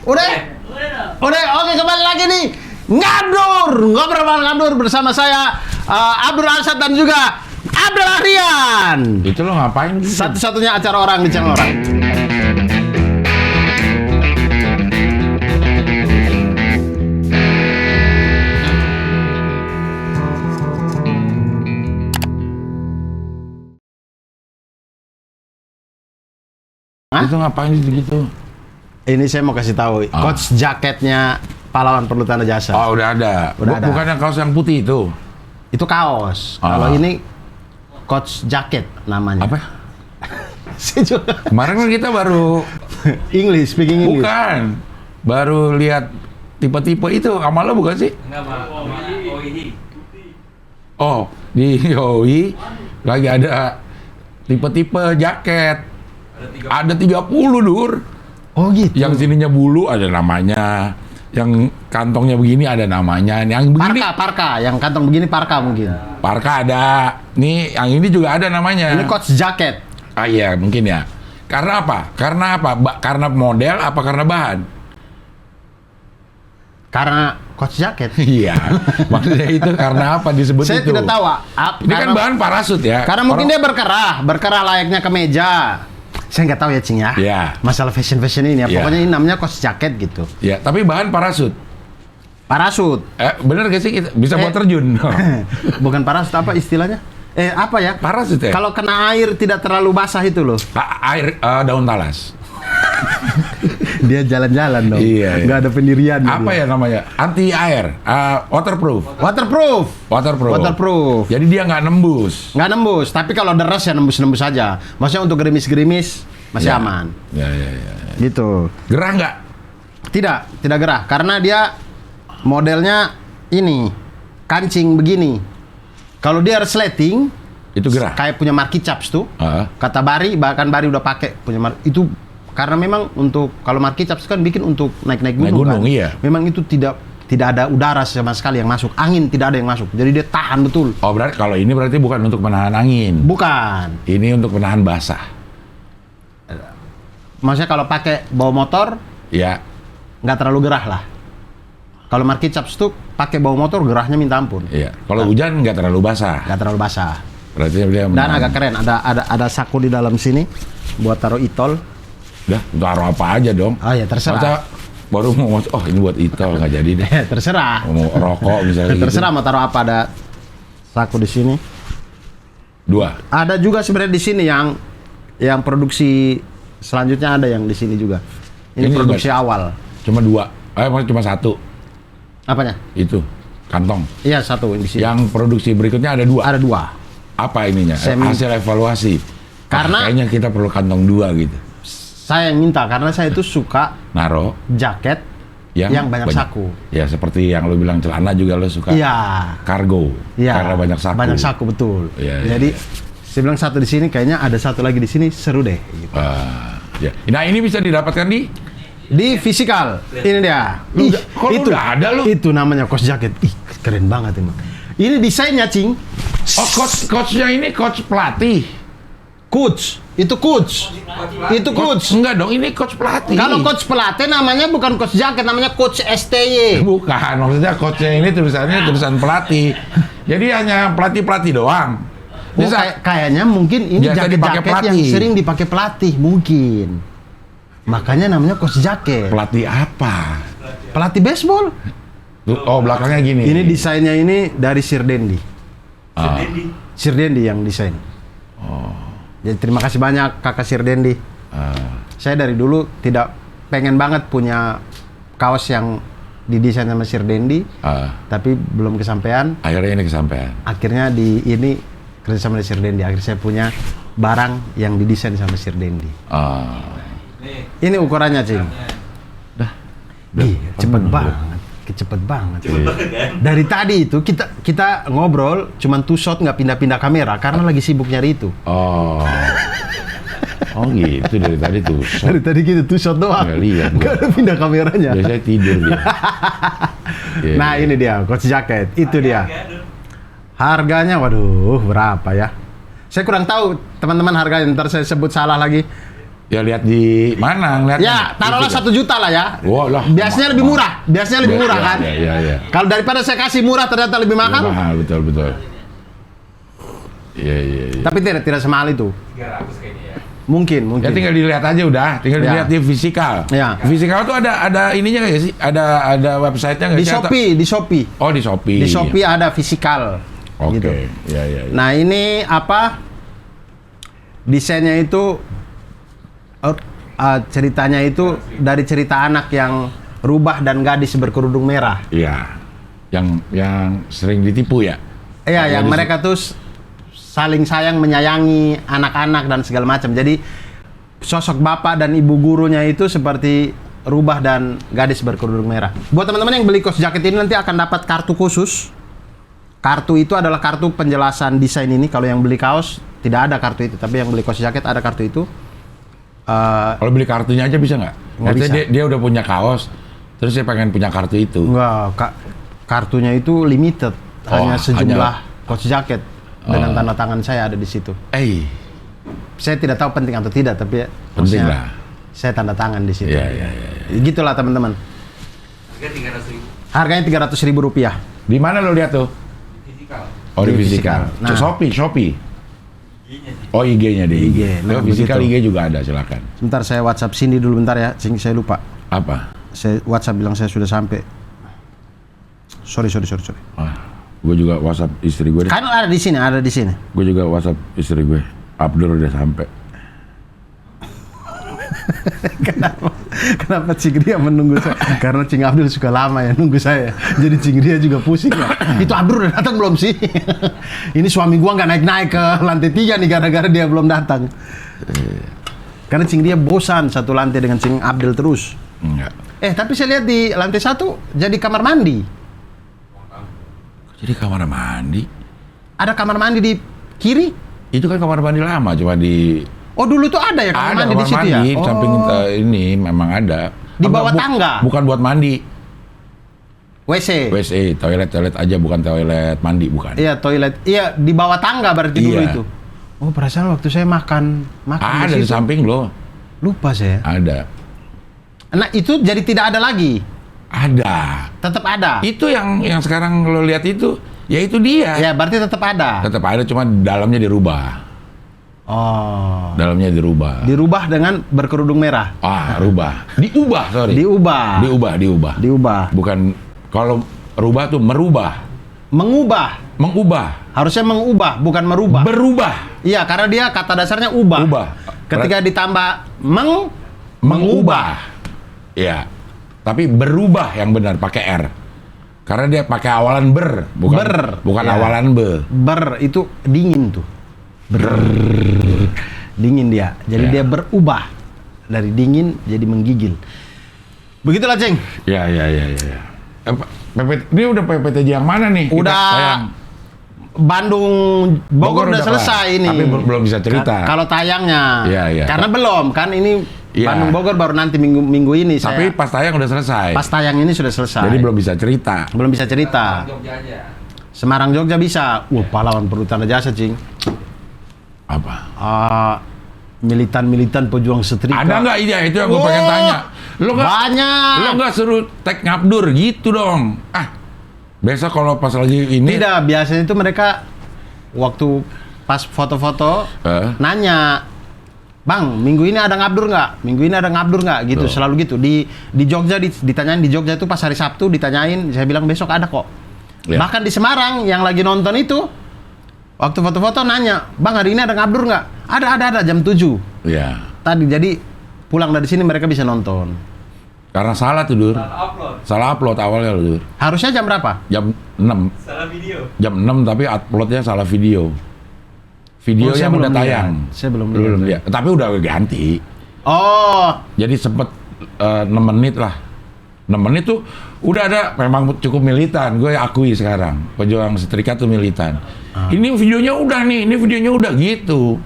Udah? Udah, oke kembali lagi nih ngobrol ngabdur bersama saya Abdul Arsad dan juga Abdul Ahrian. Itu lo ngapain gitu? Satu-satunya acara orang di channel orang. Itu ngapain gitu? Ini saya mau kasih tahu, coach jaketnya pahlawan perlu tanda jasa. Oh, udah ada. Udah ada. Bukan yang kaos yang putih itu. Itu kaos. Kalau ini coach jaket namanya. Apa? Saya juga. Kemarin kan kita baru Speaking English. bukan. Baru lihat tipe-tipe itu. Sama lo bukan sih? Enggak, Pak. OII. Oh, di Yoi lagi ada tipe-tipe jaket. Ada 30, Dur. Oh gitu. Yang sininya bulu ada namanya. Yang kantongnya begini ada namanya. Yang begini Parka. Yang kantong begini parka mungkin. parka ada. Nih, yang ini juga ada namanya. Ini coach jaket. Ah iya, mungkin ya. Karena apa? Karena model apa karena bahan? Karena coach jaket. Iya. Maksudnya itu karena apa disebut Saya itu? tidak tahu. Ini kan bahan parasut ya. Karena mungkin dia berkerah layaknya ke meja. Saya nggak tahu ya, Cing ya. Iya. Masalah fashion ini ya. Iya. Pokoknya ini namanya coach jaket gitu. Ya, tapi bahan parasut. Parasut. Bener gak sih kita bisa buat terjun? Bukan parasut, apa istilahnya? Apa ya? Parasut ya? Kalau kena air tidak terlalu basah itu loh. Air daun talas. Dia jalan-jalan dong. Iya. Nggak ada pendirian. Apa ya namanya? Anti air, waterproof. Waterproof. Jadi dia nggak nembus. Nggak nembus, tapi kalau deras ya nembus saja. Maksudnya untuk gerimis-gerimis masih Ya. aman. Ya. Gitu. Gerah nggak? Tidak gerah karena dia modelnya ini kancing begini. Kalau dia resleting Itu gerah. kayak punya Marky Chaps tuh. Ah. Kata Bari, bahkan Bari udah pakai punya itu karena memang untuk kalau Marky Chaps kan bikin untuk naik gunung, kan. Iya. Memang itu tidak ada udara sama sekali yang masuk, angin tidak ada yang masuk. Jadi dia tahan betul. Oh, berarti kalau ini berarti bukan untuk menahan angin. Bukan. Ini untuk menahan basah. Maksudnya kalau pakai bawa motor Ya. nggak terlalu gerah lah. Kalau Marky Chaps tuh pakai bawa motor gerahnya minta ampun. Iya. Kalau hujan nggak terlalu basah. Nggak terlalu basah. Berarti dia Dan agak keren. Ada saku di dalam sini buat taruh itol. Udah, taruh apa aja dong. Oh ya terserah. Masa baru mau ini buat itol nggak jadi deh. Terserah. Mau rokok misalnya Terserah mau taruh apa, ada saku di sini. Gitu. 2. Ada juga sebenarnya di sini yang produksi selanjutnya ada yang di sini juga. Ini produksi awal. Cuma 2. Maksudnya cuma 1. Apanya? Itu kantong. Iya satu di sini. Yang produksi berikutnya ada 2. Ada 2. Apa ininya? Hasil evaluasi. Karena kayaknya kita perlu kantong 2 gitu. Saya yang minta karena saya itu suka Naro jaket yang banyak saku. Ya seperti yang lo bilang celana juga lo suka. Iya. Kargo. Iya. Karena banyak saku. Banyak saku betul. Iya, Jadi saya bilang satu di sini, kayaknya ada satu lagi di sini seru deh. Gitu. Ya. Nah ini bisa didapatkan Di fisikal. Ini dia. Lu kok lu udah ada lu? Itu namanya coach jaket. Ih, keren banget emang. Ini desainnya, Cing. Oh, coachnya ini coach pelatih. Coach. Itu coach. Itu coach. Enggak dong, ini coach pelatih. Kalau coach pelatih namanya bukan coach jaket, namanya coach STY. Bukan, maksudnya coachnya ini tulisannya tulisan pelatih. Jadi hanya pelatih doang. Oh, kayaknya mungkin ini biasa dipakai jaket-jaket yang pelatih. sering dipakai pelatih mungkin. Makanya namanya coach jaket. Pelatih apa? Pelatih baseball. Oh, belakangnya gini. Ini desainnya ini dari Sir Dendi. Sir Dendi yang desain. Jadi terima kasih banyak Kakak Sir Dendi. Saya dari dulu tidak pengen banget punya kaos yang didesain sama Sir Dendi, tapi belum kesampaian. Akhirnya ini kesampaian. Akhirnya ini kerja sama Sir Dendi. Akhirnya saya punya barang yang didesain sama Sir Dendi. Ini ukurannya, Cing. Cepet banget. Dari tadi itu kita ngobrol cuman two shot, nggak pindah-pindah kamera karena lagi sibuk nyari itu. Oh gitu, dari tadi tuh. Dari tadi gitu two shot doang. Nggak lihat. Nggak ada pindah kameranya. Biasanya tidur dia. Nah ini dia coach jaket, itu dia. Harganya waduh berapa ya? Saya kurang tahu teman-teman harganya, ntar saya sebut salah lagi. Ya lihat di mana ngeliatnya. Ya, taruhlah 1 juta lah ya. Wah lah. Biasanya lebih murah. Biasanya lebih murah kan? Iya. Kalau daripada saya kasih murah ternyata lebih mahal. Mahal, betul. Iya. Tapi tidak semahal itu. 300 kayaknya ya. Mungkin. Ya tinggal dilihat aja udah, tinggal Ya. dilihat di fisikal. Ya. Fisikal tuh ada ininya nggak sih? Ada websitenya nggak Di sih? Atau- Shopee. Oh di Shopee. Di Shopee ada fisikal. Oke. Gitu. Iya. Nah ini apa? Desainnya itu ceritanya itu dari cerita anak yang rubah dan gadis berkerudung merah. Iya. Yang sering ditipu ya. Iya, yang mereka tuh saling sayang menyayangi anak-anak dan segala macam. Jadi sosok bapak dan ibu gurunya itu seperti rubah dan gadis berkerudung merah. Buat teman-teman yang beli kaos jaket ini nanti akan dapat kartu khusus. Kartu itu adalah kartu penjelasan desain ini. Kalau yang beli kaos tidak ada kartu itu, tapi yang beli kaos jaket ada kartu itu. Kalau beli kartunya aja bisa nggak? Nggak Maksudnya bisa. dia udah punya kaos, terus dia pengen punya kartu itu. Enggak, kartunya itu limited, hanya Oh, sejumlah kaos jaket dengan Oh. tanda tangan saya ada di situ. Saya tidak tahu penting atau tidak, tapi Penting maksudnya lah. saya tanda tangan di situ. Iya. Gitulah teman-teman. Harga 300.000 Harganya Rp300.000. Di mana lo lihat tuh? fisikal. Oh di Di fisikal. fisikal. Nah. Shopee. Giginya sih. Oh IG-nya di IG. IG. Nah, Kalau fisikal begitu. IG juga ada, silakan. Sebentar saya WhatsApp Cindy dulu bentar ya, Cindy saya lupa. Apa? Saya WhatsApp bilang saya sudah sampai. Sorry. Gue juga WhatsApp istri gue deh. Kan ada di sini. Gue juga WhatsApp istri gue. Abdur udah sampai. Kenapa Cing Ria menunggu saya? Karena Cing Abdul suka lama ya nunggu saya. Jadi Cing Ria juga pusing ya. Itu Abdul udah datang belum sih? Ini suami gua nggak naik-naik ke lantai 3 nih gara-gara dia belum datang. Karena Cing Ria bosan satu lantai dengan Cing Abdul terus. Enggak. Tapi saya lihat di lantai 1 jadi kamar mandi. Jadi kamar mandi? Ada kamar mandi di kiri. Itu kan kamar mandi lama, cuma di Oh dulu tuh ada ya kamar ada mandi di kamar situ mandi, ya? samping ini memang ada. Di bawah Enggak, tangga? Bukan buat mandi. WC. WC, toilet aja, bukan toilet mandi, bukan. Iya toilet. Iya di bawah tangga berarti dulu Iya. itu. Oh perasaan waktu saya makan Ada di situ. samping lo. Lupa saya. Ada. Nah itu jadi tidak ada lagi. Ada. Tetap ada. Itu yang sekarang lo lihat itu, ya itu dia. Ya berarti tetap ada. Tetap ada, cuma dalamnya dirubah. Oh. Dalamnya dirubah. Dirubah dengan berkerudung merah. Rubah. Diubah, sorry. Diubah. Diubah. Bukan, kalau rubah tuh merubah. Mengubah. Harusnya mengubah, bukan merubah. Berubah. Iya, karena dia kata dasarnya ubah. Ubah. Ketika ditambah Mengubah. Iya. Tapi berubah yang benar pakai R. Karena dia pakai awalan bukan Ya. awalan be. itu dingin tuh. Dingin dia. Jadi Ya. dia berubah dari dingin jadi menggigil. Begitulah, Ceng. Ya. Ini udah PPTJ yang mana nih? Kita Udah tayang. Bandung Bogor udah selesai kelar. ini. Tapi belum bisa cerita. Kalau tayangnya. Iya. Karena belum kan ini Iya. Bandung Bogor baru nanti minggu ini Tapi pas tayang udah selesai. pas tayang ini sudah selesai. Jadi belum bisa cerita. Belum bisa cerita. Jogja aja. Semarang Jogja bisa. Pahlawan perhutanan jasa, Cing. Apa? Militan pejuang setrika. Ada nggak iya itu yang gue pengen tanya? Banyak. Lo nggak suruh tag ngabdur gitu dong? Besok kalau pas lagi ini. Tidak, biasanya itu mereka waktu pas foto-foto nanya, Bang, minggu ini ada ngabdur nggak? Minggu ini ada ngabdur nggak? Gitu, Tuh. selalu gitu. Di Jogja ditanyain di Jogja itu pas hari Sabtu ditanyain, saya bilang besok ada kok. Ya. Bahkan di Semarang yang lagi nonton itu, waktu foto-foto nanya, Bang hari ini ada ngabdur nggak? Ada jam 7 Ya. tadi. Jadi pulang dari sini mereka bisa nonton. Karena salah tuh Dur. Upload. Salah upload awalnya lo Dur. Harusnya jam berapa? Jam 6. Salah video. Jam 6 tapi uploadnya salah video. Video saya yang udah belum tayang. lihat. Saya belum lihat. Tapi udah ganti. Oh, Jadi sempet 6 menit lah. 6 menit tuh udah ada, memang cukup militan. Gue akui sekarang. Pejuang setrika tuh militan. Ini videonya udah nih, ini videonya udah gitu.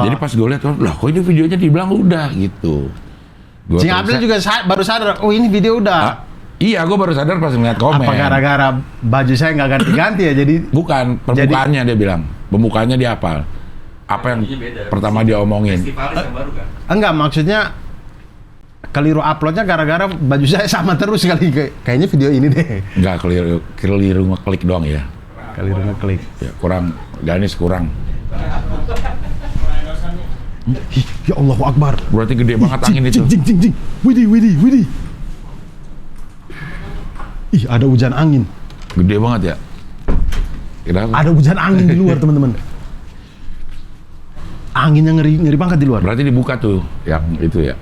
Jadi pas gue lihat, lah kok ini videonya dibilang udah gitu. Gua Cing terus- Abdul juga baru sadar, oh ini video udah. Iya, gue baru sadar pas ngeliat komen. Apa gara-gara baju saya nggak ganti-ganti ya? Jadi Bukan, pembukaannya dia bilang. Pembukaannya dia hafal. Apa yang Ini beda. pertama dia omongin? Festivalis yang baru kan? Enggak, maksudnya keliru uploadnya gara-gara baju saya sama terus kali. Kayaknya video ini deh. Enggak, keliru ngeklik doang ya. Keliru ngeklik. Ya, kurang, Ganis kurang. Ih, ya Allahu Akbar. Berarti gede banget angin itu. Jing, jing, jing, jing. Widih, widih, widih. Ih, ada hujan angin. Gede banget ya. Kenapa? Ada hujan angin di luar, teman-teman. Anginnya ngeri banget di luar. Berarti dibuka tuh yang itu ya.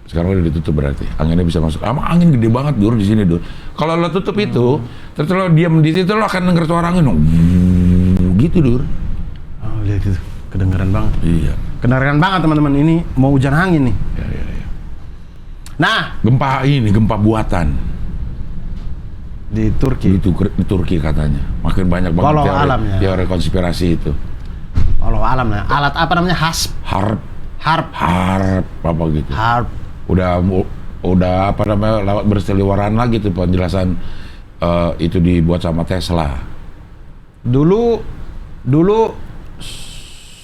Sekarang udah ditutup berarti. Anginnya bisa masuk. Emang angin gede banget Dur di sini Dur. Kalau lo tutup itu, terus lo diam di situ lo akan denger suara angin. Gitu Dur. Oh, lihat itu. Kedengeran banget. Iya. Kedengeran banget, teman-teman. Ini mau hujan angin nih. Ya, ya, ya. Nah, Gempa buatan di Turki. di Turki katanya. Makin banyak banget Walau alam ya. teori konspirasi itu. Allah alam nah. Alat apa namanya? Hasp. Harp Harp. apa gitu. Harp. Udah apa namanya lewat berseliweran lagi tuh penjelasan itu dibuat sama Tesla. Dulu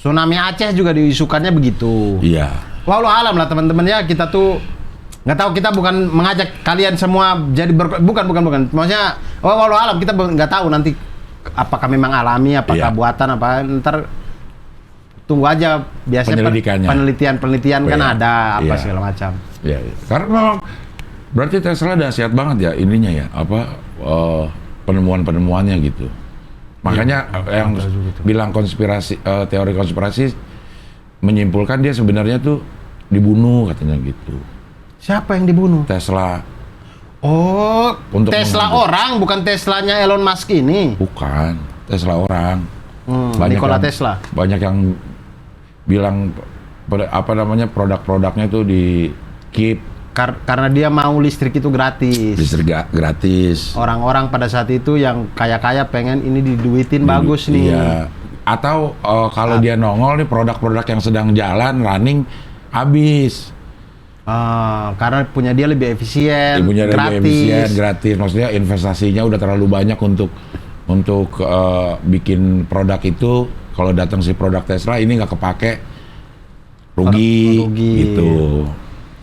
tsunami Aceh juga diisukannya begitu. Iya. Walau alam lah teman-teman ya, kita tuh nggak tahu, kita bukan mengajak kalian semua jadi bukan. Maksudnya walau alam kita nggak tahu nanti apakah memang alami, apakah Iya. buatan, apa ntar tunggu aja. Biasanya Penyelidikannya. penelitian kan Iya. ada apa Iya. segala macam. Iya. Karena memang berarti Tesla dahsyat banget ya ininya ya penemuannya gitu. Makanya yang bilang konspirasi teori konspirasi menyimpulkan dia sebenarnya tuh dibunuh katanya gitu. Siapa yang dibunuh? Tesla. Oh, Untuk Tesla mengambil. orang, bukan Teslanya Elon Musk ini. Bukan, Tesla orang. Nikola yang, Tesla. Banyak yang bilang apa namanya produk-produknya tuh di keep Karena dia mau listrik itu gratis. listrik gratis. Orang-orang pada saat itu yang kaya-kaya pengen ini diduitin bagus nih. Iya. Atau kalau dia nongol nih produk-produk yang sedang jalan running habis. Karena punya dia lebih efisien, Ibunya lebih gratis. efisien, gratis. Maksudnya investasinya udah terlalu banyak untuk bikin produk itu. Kalau datang si produk Tesla ini nggak kepake, rugi. Gitu.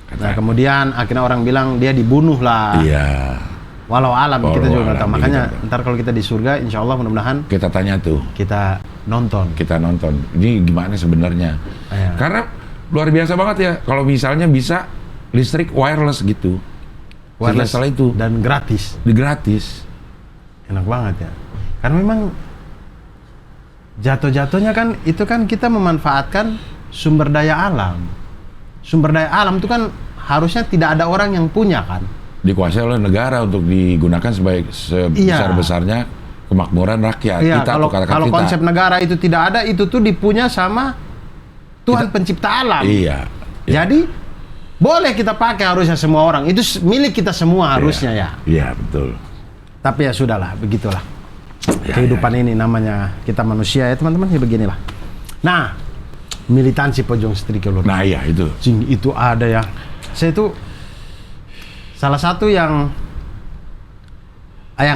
Nah kemudian akhirnya orang bilang dia dibunuh lah. Iya. Walau alam Walau kita juga nggak tahu. alam, Makanya kita tahu. ntar kalau kita di surga, insya Allah mudah-mudahan Kita tanya tuh, kita nonton. ini gimana sebenarnya? Iya. Karena luar biasa banget ya. Kalau misalnya bisa listrik wireless gitu, Wireless Tesla itu dan gratis. gratis. Enak banget ya. Karena memang jatuh-jatuhnya kan itu kan kita memanfaatkan sumber daya alam. Sumber daya alam itu kan harusnya tidak ada orang yang punya kan. Dikuasai oleh negara untuk digunakan sebesar-besarnya kemakmuran rakyat. Iya, Kita tuh katakan kalau kita. konsep negara itu tidak ada, itu tuh dipunya sama Tuhan pencipta alam. Iya. Jadi boleh kita pakai harusnya semua orang. Itu milik kita semua harusnya ya. Iya, betul. Tapi ya sudahlah, begitulah. Ya, Kehidupan ini namanya kita manusia ya teman-teman, ya beginilah. Nah, militansi pojok setrika lur. Nah, iya itu. Cing, itu ada ya. Saya itu salah satu yang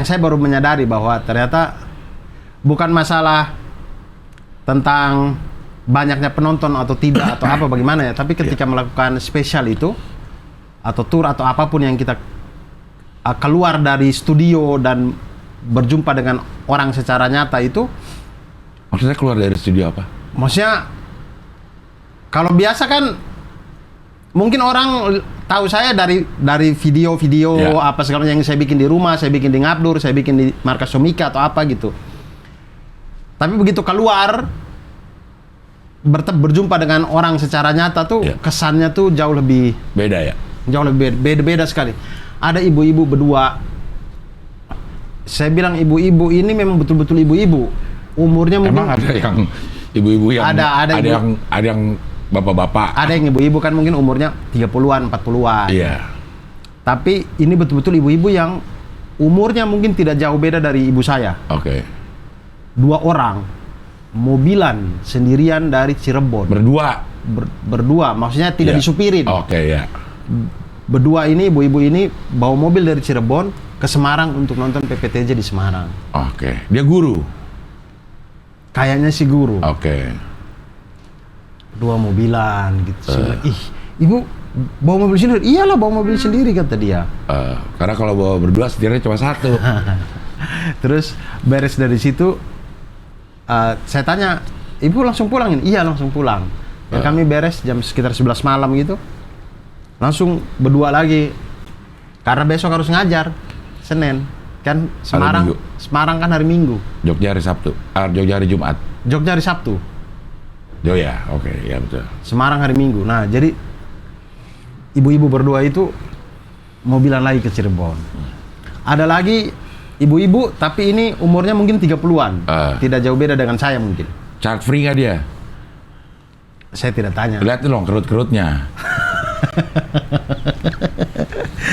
saya baru menyadari bahwa ternyata bukan masalah tentang banyaknya penonton atau tidak atau apa bagaimana ya, tapi ketika melakukan spesial itu atau tour atau apapun yang kita keluar dari studio dan berjumpa dengan orang secara nyata itu, Maksudnya keluar dari studio apa? maksudnya kalau biasa kan mungkin orang tahu saya dari video-video Ya. apa segala yang saya bikin di rumah, saya bikin di Ngabdur, saya bikin di Markas Somika atau apa gitu. Tapi begitu keluar berjumpa dengan orang secara nyata tuh Ya. kesannya tuh jauh lebih Beda ya? beda sekali. Ada ibu-ibu berdua. Saya bilang ibu-ibu ini memang betul-betul ibu-ibu. Umurnya mungkin Emang ada yang ibu-ibu yang Ada ibu. ada yang bapak-bapak. ada yang ibu-ibu kan mungkin umurnya 30-an, 40-an. Iya. Tapi ini betul-betul ibu-ibu yang umurnya mungkin tidak jauh beda dari ibu saya. Oke. 2 orang mobilan sendirian dari Cirebon. Berdua. Berdua, maksudnya tidak Iya. disupirin. Oke, ya. Berdua ini ibu-ibu ini bawa mobil dari Cirebon ke Semarang untuk nonton PPTJ di Semarang. Oke. Dia guru. Kayaknya si guru. Oke. 2 mobilan gitu. Saya bilang, ih, ibu bawa mobil sendiri? Iyalah bawa mobil sendiri, kata dia. Karena kalau bawa berdua setirnya cuma 1. Terus beres dari situ, saya tanya, ibu langsung pulang ini? Iya langsung pulang. Ya, kami beres jam sekitar 11 malam gitu. Langsung berdua lagi. Karena besok harus ngajar, Senin. Kan Semarang kan hari Minggu. Jogja hari Sabtu, Jogja hari Jumat. Jogja hari Sabtu. Oh ya, oke, ya betul. Semarang hari Minggu. Nah, jadi ibu-ibu berdua itu mobilan lagi ke Cirebon. Ada lagi ibu-ibu, tapi ini umurnya mungkin 30-an. Tidak jauh beda dengan saya mungkin. Child free nggak dia? Saya tidak tanya. Lihat dong kerut-kerutnya.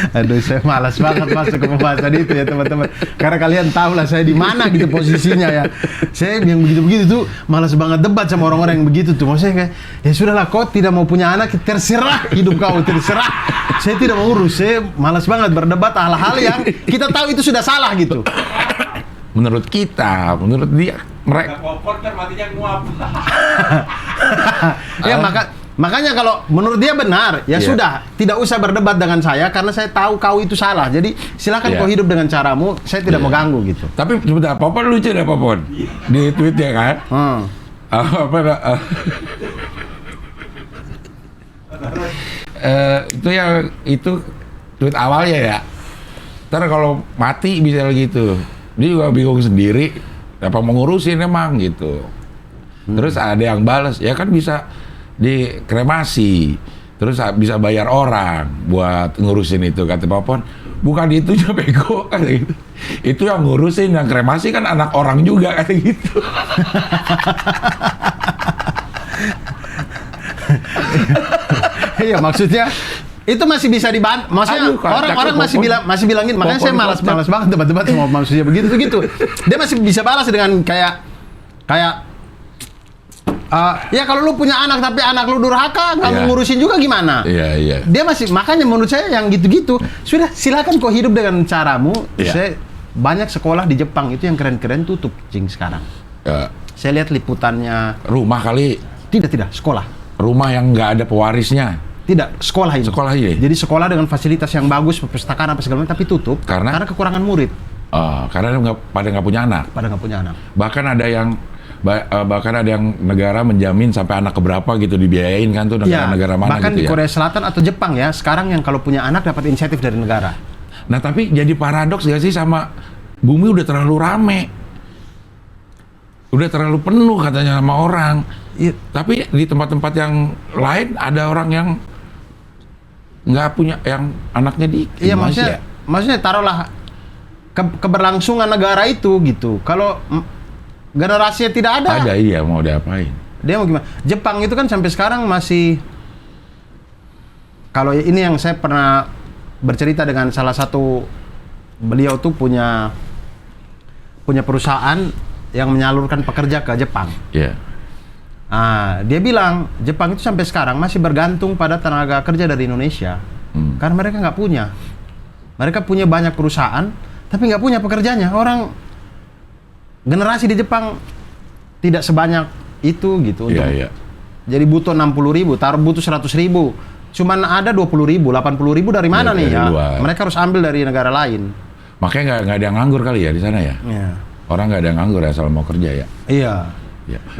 Aduh, saya malas banget masuk ke pembahasan itu ya teman-teman. Karena kalian tahu lah saya di mana gitu posisinya ya. Saya yang begitu-begitu tuh malas banget debat sama orang-orang yang begitu tuh. Maksudnya kayak, ya sudahlah, kau tidak mau punya anak, terserah hidup kau, terserah. Saya tidak mau urus, saya malas banget berdebat hal-hal yang kita tahu itu sudah salah gitu. Menurut kita, menurut dia, mereka Popon kan matinya nguap. Ya makanya kalau menurut dia benar, ya sudah, tidak usah berdebat dengan saya karena saya tahu kau itu salah. Jadi silakan kau hidup dengan caramu, saya tidak mau ganggu gitu. Tapi sebentar, Popon lucu deh Popon di tweetnya kan. Itu tweet awalnya ya. Ntar kalau mati bisa gitu, dia juga bingung sendiri. Apa mau ngurusin emang gitu. Terus ada yang balas, ya kan bisa dikremasi, terus bisa bayar orang buat ngurusin itu, kata Popon. Bukan itu aja bego, kata gitu. Itu yang ngurusin, yang kremasi kan anak orang juga, kata gitu. Iya, maksudnya itu masih bisa dibantu. Maksudnya orang-orang masih bilangin, makanya saya malas banget debat-debat sama manusia begitu tuh gitu. Dia masih bisa balas dengan kayak ya kalau lu punya anak tapi anak lu durhaka, nggak mau ngurusin juga gimana? Iya. Dia masih, makanya menurut saya yang gitu-gitu sudah, silakan kau hidup dengan caramu. Saya banyak sekolah di Jepang itu yang keren-keren tutup sekarang. Saya lihat liputannya. Rumah kali? Tidak, sekolah. Rumah yang nggak ada pewarisnya? Tidak, sekolah ini. Sekolah ini? Jadi sekolah dengan fasilitas yang bagus, perpustakaan apa segala macam, tapi tutup karena kekurangan murid. Karena pada nggak punya anak. Bahkan ada yang negara menjamin sampai anak keberapa gitu dibiayain kan tuh, negara-negara mana bahkan gitu di ya. Korea Selatan atau Jepang ya, sekarang yang kalau punya anak dapat insentif dari negara. Nah tapi jadi paradoks gak sih, sama bumi udah terlalu rame, udah terlalu penuh katanya sama orang. Tapi di tempat-tempat yang lain ada orang yang nggak punya, yang anaknya dikit. Iya, maksudnya taruhlah keberlangsungan negara itu gitu. Kalau generasinya tidak ada. Iya, mau diapain? Dia mau gimana? Jepang itu kan sampai sekarang masih, kalau ini yang saya pernah bercerita dengan salah satu, beliau tuh punya perusahaan yang menyalurkan pekerja ke Jepang. Iya. Dia bilang Jepang itu sampai sekarang masih bergantung pada tenaga kerja dari Indonesia. Karena mereka nggak punya. Mereka punya banyak perusahaan, tapi nggak punya pekerjanya. Orang generasi di Jepang tidak sebanyak itu gitu. Iya. Jadi butuh 60.000, butuh 100.000. Cuman ada 20.000, 80.000 dari mana nih ya? Mereka harus ambil dari negara lain. Makanya nggak ada yang nganggur kali ya di sana ya? Iya. Orang nggak ada yang nganggur ya asal mau kerja ya? Iya.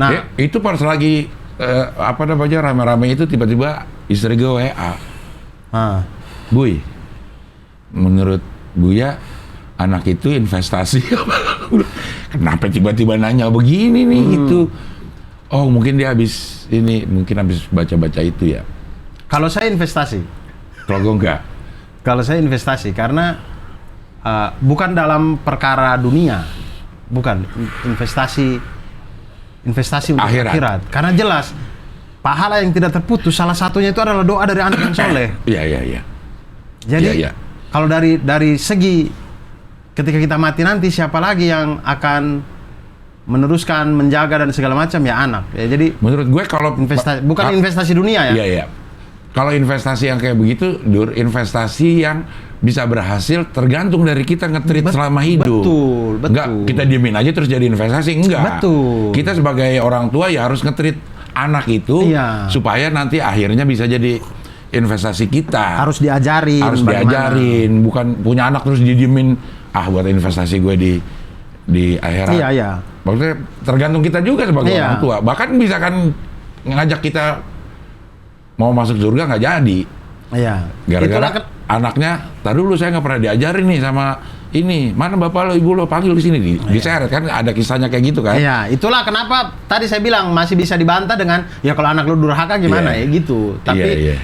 Nah, itu pas lagi rame-rame itu tiba-tiba istri gue WA. Buy, menurut Buya anak itu investasi. Kenapa tiba-tiba nanya begini nih gitu? Oh, mungkin dia habis baca-baca itu ya. Kalau saya investasi. Kalau gue enggak. Kalau saya investasi karena bukan dalam perkara dunia, bukan investasi untuk akhirat. Karena jelas pahala yang tidak terputus, salah satunya itu adalah doa dari anak yang soleh. Iya. Jadi kalau dari segi ketika kita mati nanti, siapa lagi yang akan meneruskan, menjaga dan segala macam, ya anak. Ya, jadi menurut gue kalau investasi dunia ya. Iya. Kalau investasi yang kayak begitu, investasi yang bisa berhasil tergantung dari kita nge-treat selama hidup. Betul. Enggak kita diemin aja terus jadi investasi, enggak. Betul. Kita sebagai orang tua ya harus nge-treat anak itu Iya. supaya nanti akhirnya bisa jadi investasi kita. Harus diajarin. Harus bagaimana. diajarin, bukan punya anak terus didiemin. Buat investasi gue di akhirat. Iya, iya. Maksudnya tergantung kita juga sebagai Iya. orang tua. Bahkan bisa kan ngajak kita mau masuk surga nggak jadi. Iya. Gara-gara Itulah anaknya, tadi dulu saya nggak pernah diajarin nih sama ini. Mana bapak lo, ibu lo, panggil di sini. Diseret kan, ada kisahnya kayak gitu kan. Iya, itulah kenapa tadi saya bilang masih bisa dibantah dengan ya kalau anak lu durhaka gimana Iya. ya gitu. Tapi Iya.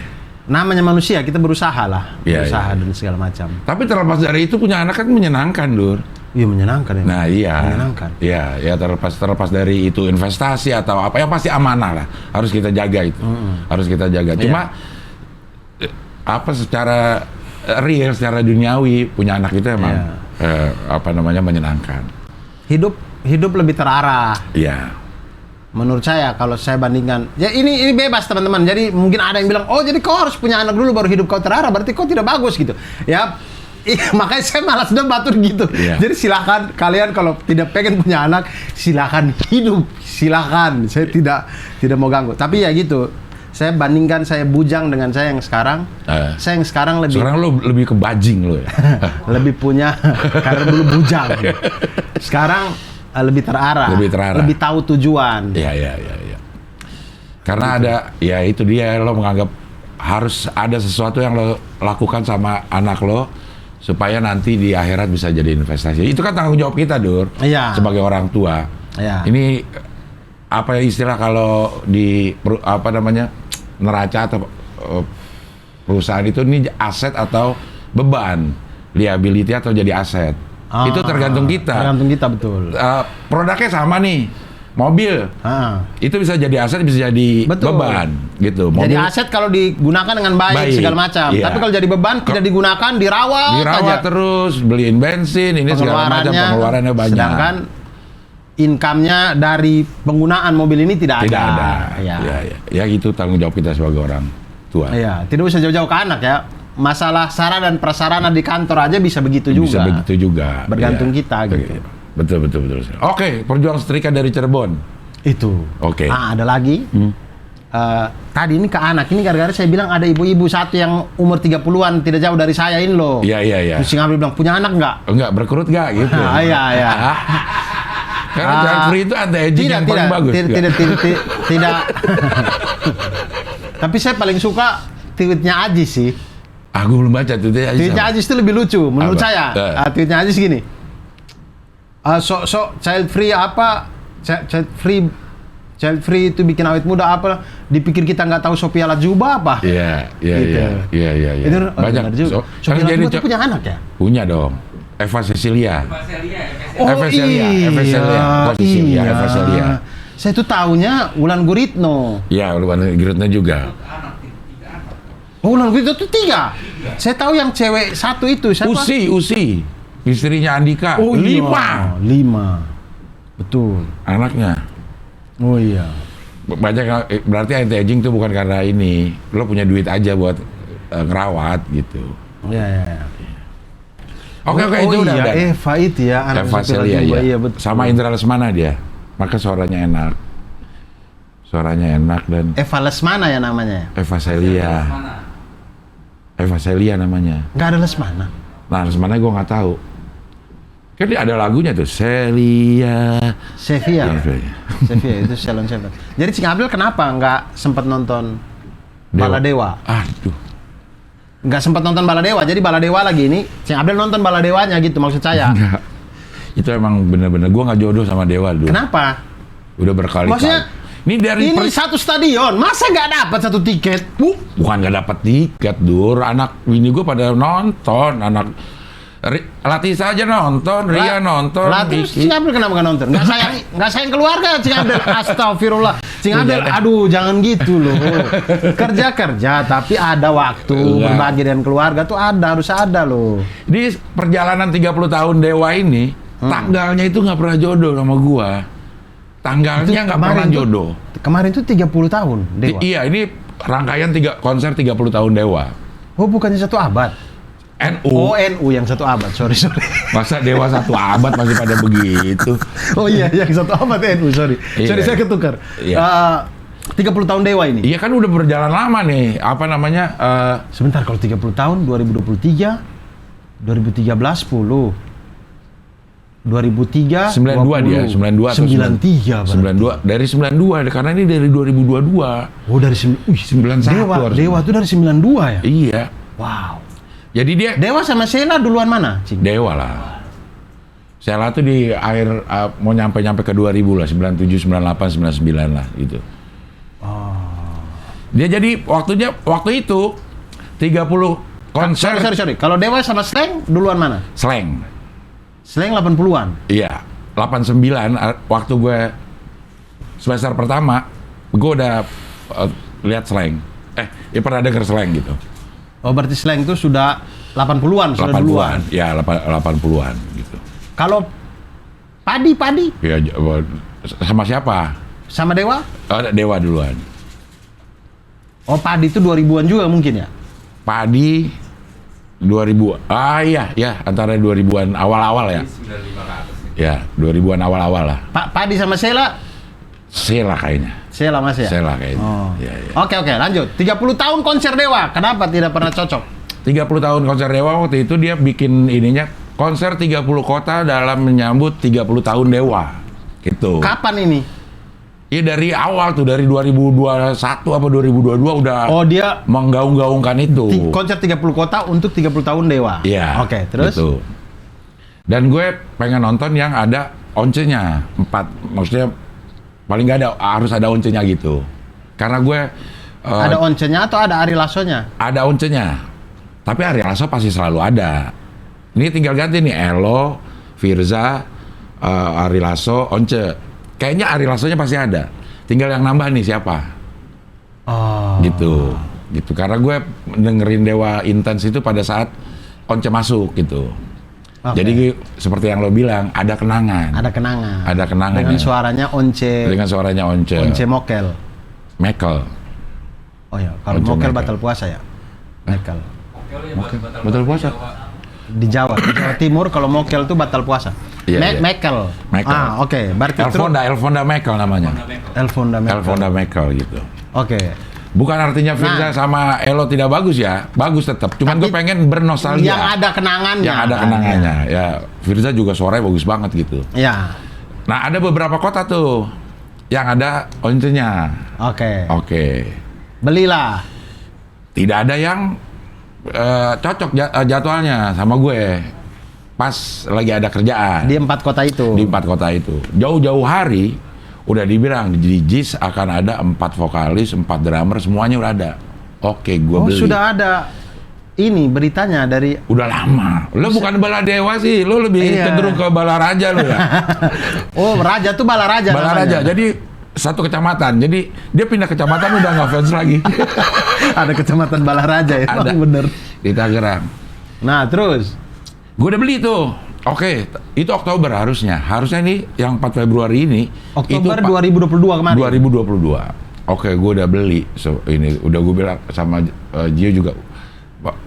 namanya manusia kita berusaha lah, Iya, berusaha iya. dan segala macam. Tapi terlepas dari itu punya anak kan menyenangkan, Dur. Iya menyenangkan ya. Nah iya, Menyenangkan. ya terlepas dari itu investasi atau apa, yang pasti amanah lah, harus kita jaga itu, harus kita jaga. Cuma apa secara real, secara duniawi punya anak itu emang menyenangkan. Hidup lebih terarah. Iya, Menurut saya kalau saya bandingkan, ya ini bebas teman-teman. Jadi mungkin ada yang bilang, oh jadi kau harus punya anak dulu baru hidup kau terarah, berarti kau tidak bagus gitu. Ya, makanya saya malas debatur gitu. Iya. Jadi silakan kalian kalau tidak pengen punya anak, silakan hidup, silakan. Saya tidak mau ganggu. Tapi ya gitu. Saya bandingkan saya bujang dengan saya yang sekarang. Saya yang sekarang lebih sekarang lo lebih ke bajing lo ya. lebih punya karena dulu bujang. Sekarang lebih terarah, lebih tahu tujuan. Iya. Karena ada, ya itu dia, lo menganggap harus ada sesuatu yang lo lakukan sama anak lo supaya nanti di akhirat bisa jadi investasi. Itu kan tanggung jawab kita, Dur. Iya. Sebagai orang tua. Iya. Ini apa istilah kalau di neraca atau perusahaan itu, ini aset atau beban, liability atau jadi aset. Itu tergantung kita. Tergantung kita, betul. Produknya sama nih, mobil. Itu bisa jadi aset, bisa jadi Betul. beban, gitu. Jadi Mobil aset kalau digunakan dengan baik segala macam. iya. Tapi kalau jadi beban tidak digunakan, dirawat aja. terus, beliin bensin, ini segala macam, pengeluarannya banyak. Sedangkan income-nya dari penggunaan mobil ini tidak ada. Ya. Ya gitu tanggung jawab kita sebagai orang tua. Iya, tidak usah jauh-jauh ke anak ya. Masalah sarana dan prasarana di kantor aja bisa begitu juga. Bisa begitu juga. Bergantung Iya. kita gitu. Betul. Oke, perjuang setrika dari Cirebon. Itu. Oke. Ada lagi. Tadi ini ke anak, ini gara-gara saya bilang ada ibu-ibu satu yang umur 30-an tidak jauh dari saya ini loh. Iya. Terus si Ngabil bilang, punya anak nggak? Enggak, berkerut nggak gitu. Iya. Karena child free itu anti-aging yang paling bagus. Tidak. Tapi saya paling suka tweetnya Ajis sih. Aku belum baca tweetnya Ajis. Tweetnya Ajis itu lebih lucu menurut Apa? saya. Tweetnya Ajis gini. Child free itu bikin awet muda apa? Dipikir kita nggak tahu Sophia Latjuba apa? Iya. Itu Banyak. Sophia Latjuba itu punya anak ya? Punya dong. Eva Cecilia. Oh Eva Cecilia. Saya tuh taunya Wulan Guritno. Iya, Wulan Guritno juga. Oh, Wulan Guritno tuh 3. Saya tahu yang cewek satu itu siapa? Usi. Istrinya Andika. Oh, 5. 5. Betul. Anaknya. Oh iya. Banyak, berarti anti-aging itu bukan karena ini. Lo punya duit aja buat ngerawat gitu. Iya. Oke, itu udah. Eva itu ya, anak Eva Celia, iya betul. sama Indra Lesmana dia. Maka suaranya enak dan Eva Lesmana ya namanya. Eva Celia namanya. Nggak ada Lesmana. Nah, Lesmana gue nggak tahu. Kan dia ada lagunya tuh, Sevia itu Salon Seven. Jadi Cing Abdul kenapa nggak sempat nonton Baladewa? Aduh. Nggak sempat nonton Baladewa, jadi Baladewa lagi ini Cing Abdul nonton Baladewanya gitu maksud saya. Enggak. Itu emang bener-bener gue nggak jodoh sama Dewa dulu. Kenapa? Udah berkali-kali. Maksudnya ini satu stadion, masa nggak dapat satu tiket? Bukan nggak dapat tiket, Dur. Anak bini gue pada nonton, Latisa aja nonton, Ria nonton. Terus Cing Abdul kenapa nggak nonton? Nggak sayang keluarga Cing Abdul. Astagfirullah. Cing Abdul, aduh jangan gitu loh. Kerja tapi ada waktu berbagi dengan keluarga tuh harus ada loh. Di perjalanan 30 tahun Dewa ini, tanggalnya itu nggak pernah jodoh sama gua. Tanggalnya nggak pernah jodoh. Kemarin tuh 30 tahun Dewa. Iya, ini rangkaian konser 30 tahun Dewa. Oh, bukannya satu abad? NU. Oh, NU yang satu abad. Sorry. Masa Dewa satu abad masih pada begitu? Oh iya, yang satu abad NU. Sorry, Iya. saya ketukar. Iya. 30 tahun Dewa ini. Iya kan udah berjalan lama nih, apa namanya? Sebentar, kalau 30 tahun 2023 2013 10 2003 92 dia, 92 atau 93 berarti. 92 dari 92 karena ini dari 2022. Oh, dari 91 Dewa, harus. Dewa itu dari 92 ya? Iya. Wow. Jadi dia Dewa sama Sheila duluan mana, Cing? Dewa lah. Sheila tuh di akhir mau nyampe ke 2000 lah, 97, 98, 99 lah gitu. Oh. Dia jadi waktu itu 30 konser Sorry. Kalau Dewa sama Slank duluan mana? Slank. Slank 80-an. Iya, 89 waktu gue semester pertama, gue udah lihat Slank. Ya pernah denger Slank gitu. Oh, berarti Slank itu sudah 80-an, sudah duluan. Ya, 80-an gitu. Kalau Padi Ya, sama siapa? sama Dewa? Ada Dewa duluan. Oh, Padi itu 2000-an juga mungkin ya? Padi 2000. Ya, antara 2000-an awal-awal ya. 95 ke atas. Ya, 2000-an awal-awal lah. Padi sama Sheila? Sheila kayaknya. Sheila Mas ya? Sheila kayaknya. Oh. Ya. Oke, lanjut. 30 tahun konser Dewa. Kenapa tidak pernah cocok? 30 tahun konser Dewa waktu itu dia bikin ininya konser 30 kota dalam menyambut 30 tahun Dewa. Gitu. Kapan ini? Ya dari awal tuh, dari 2021 apa 2022 udah dia menggaung-gaungkan itu. konser 30 kota untuk 30 tahun Dewa. Iya. Oke, terus? Gitu. Dan gue pengen nonton yang ada oncenya 4, maksudnya paling nggak ada, harus ada oncenya gitu. Karena gue ada oncenya atau ada Ari Lasso-nya? ada oncenya, tapi Ari Lasso pasti selalu ada. Ini tinggal ganti nih Elo, Firza, Ari Lasso, Once. Kayaknya Ari Lasso-nya pasti ada. Tinggal yang nambah nih siapa? Oh. Gitu. Karena gue dengerin Dewa intens itu pada saat Once masuk gitu. Oke. Jadi seperti yang lo bilang, ada kenangan. Ada kenangan. Ada kenangan Dengan ya. suaranya Dengan suaranya Once. Once Mokel. Mekel. Oh ya, kalau Once Mokel Mekel. batal puasa ya? Mekel. Oke, Batal puasa. Di Jawa Timur kalau Mokel itu batal puasa. Iya, iya. Mekel. Mekel. Oke. Berarti Elfonda Mekel namanya. Elfonda Mekel. Elfonda Mekel gitu. Oke. Bukan artinya Firza sama Elo tidak bagus ya, bagus tetap. Cuman Tapi gue pengen bernostalgia. Yang ada kenangannya. Yang ada kenangannya. Ya, Firza juga suaranya bagus banget gitu. Ya. Nah, ada beberapa kota tuh yang ada oncenya. Oke. Belilah. Tidak ada yang cocok jadwalnya sama gue. Pas lagi ada kerjaan. Di 4 kota itu. Di 4 kota itu. Jauh-jauh hari udah dibilang di JIS akan ada 4 vokalis, 4 drummer, semuanya udah ada. Oke, gue beli. Sudah ada ini beritanya dari. Udah lama. Lo bukan Bala Dewa sih, lo lebih cenderung ke Bala Raja lo ya. Oh, Raja tuh Bala Raja. Bala namanya. Raja. Jadi satu kecamatan. Jadi dia pindah kecamatan udah nggak fans lagi. Ada kecamatan Bala Raja ya. Ada. Bener. Di Tangerang. Nah, terus Gue udah beli tuh. Oke, itu Oktober harusnya. Harusnya ini yang 4 Februari ini. Oktober itu 2022 kemarin. 2022. Oke, gue udah beli. Ini udah gue bilang sama Gio juga.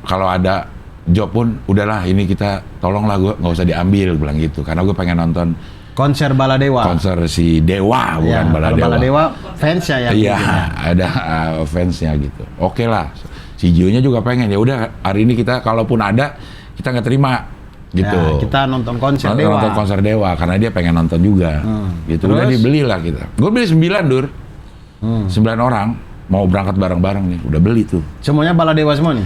Kalau ada job pun udahlah ini kita tolonglah gue nggak usah diambil bilang gitu. Karena gue pengen nonton konser Bala Dewa. konser si Dewa bukan Bala Dewa. Bala Dewa fansnya ya. Iya, ada fansnya gitu. Oke lah. Si Gio-nya juga pengen. Ya udah hari ini kita kalaupun ada kita nggak terima. Gitu. Ya, kita nonton konser Dewa. Nonton konser Dewa karena dia pengen nonton juga. Gitu. Terus? Udah dibeli lah kita. Gue beli 9 Dur. 9 orang mau berangkat bareng-bareng nih. Udah beli tuh. Semuanya Bala Dewa semua nih.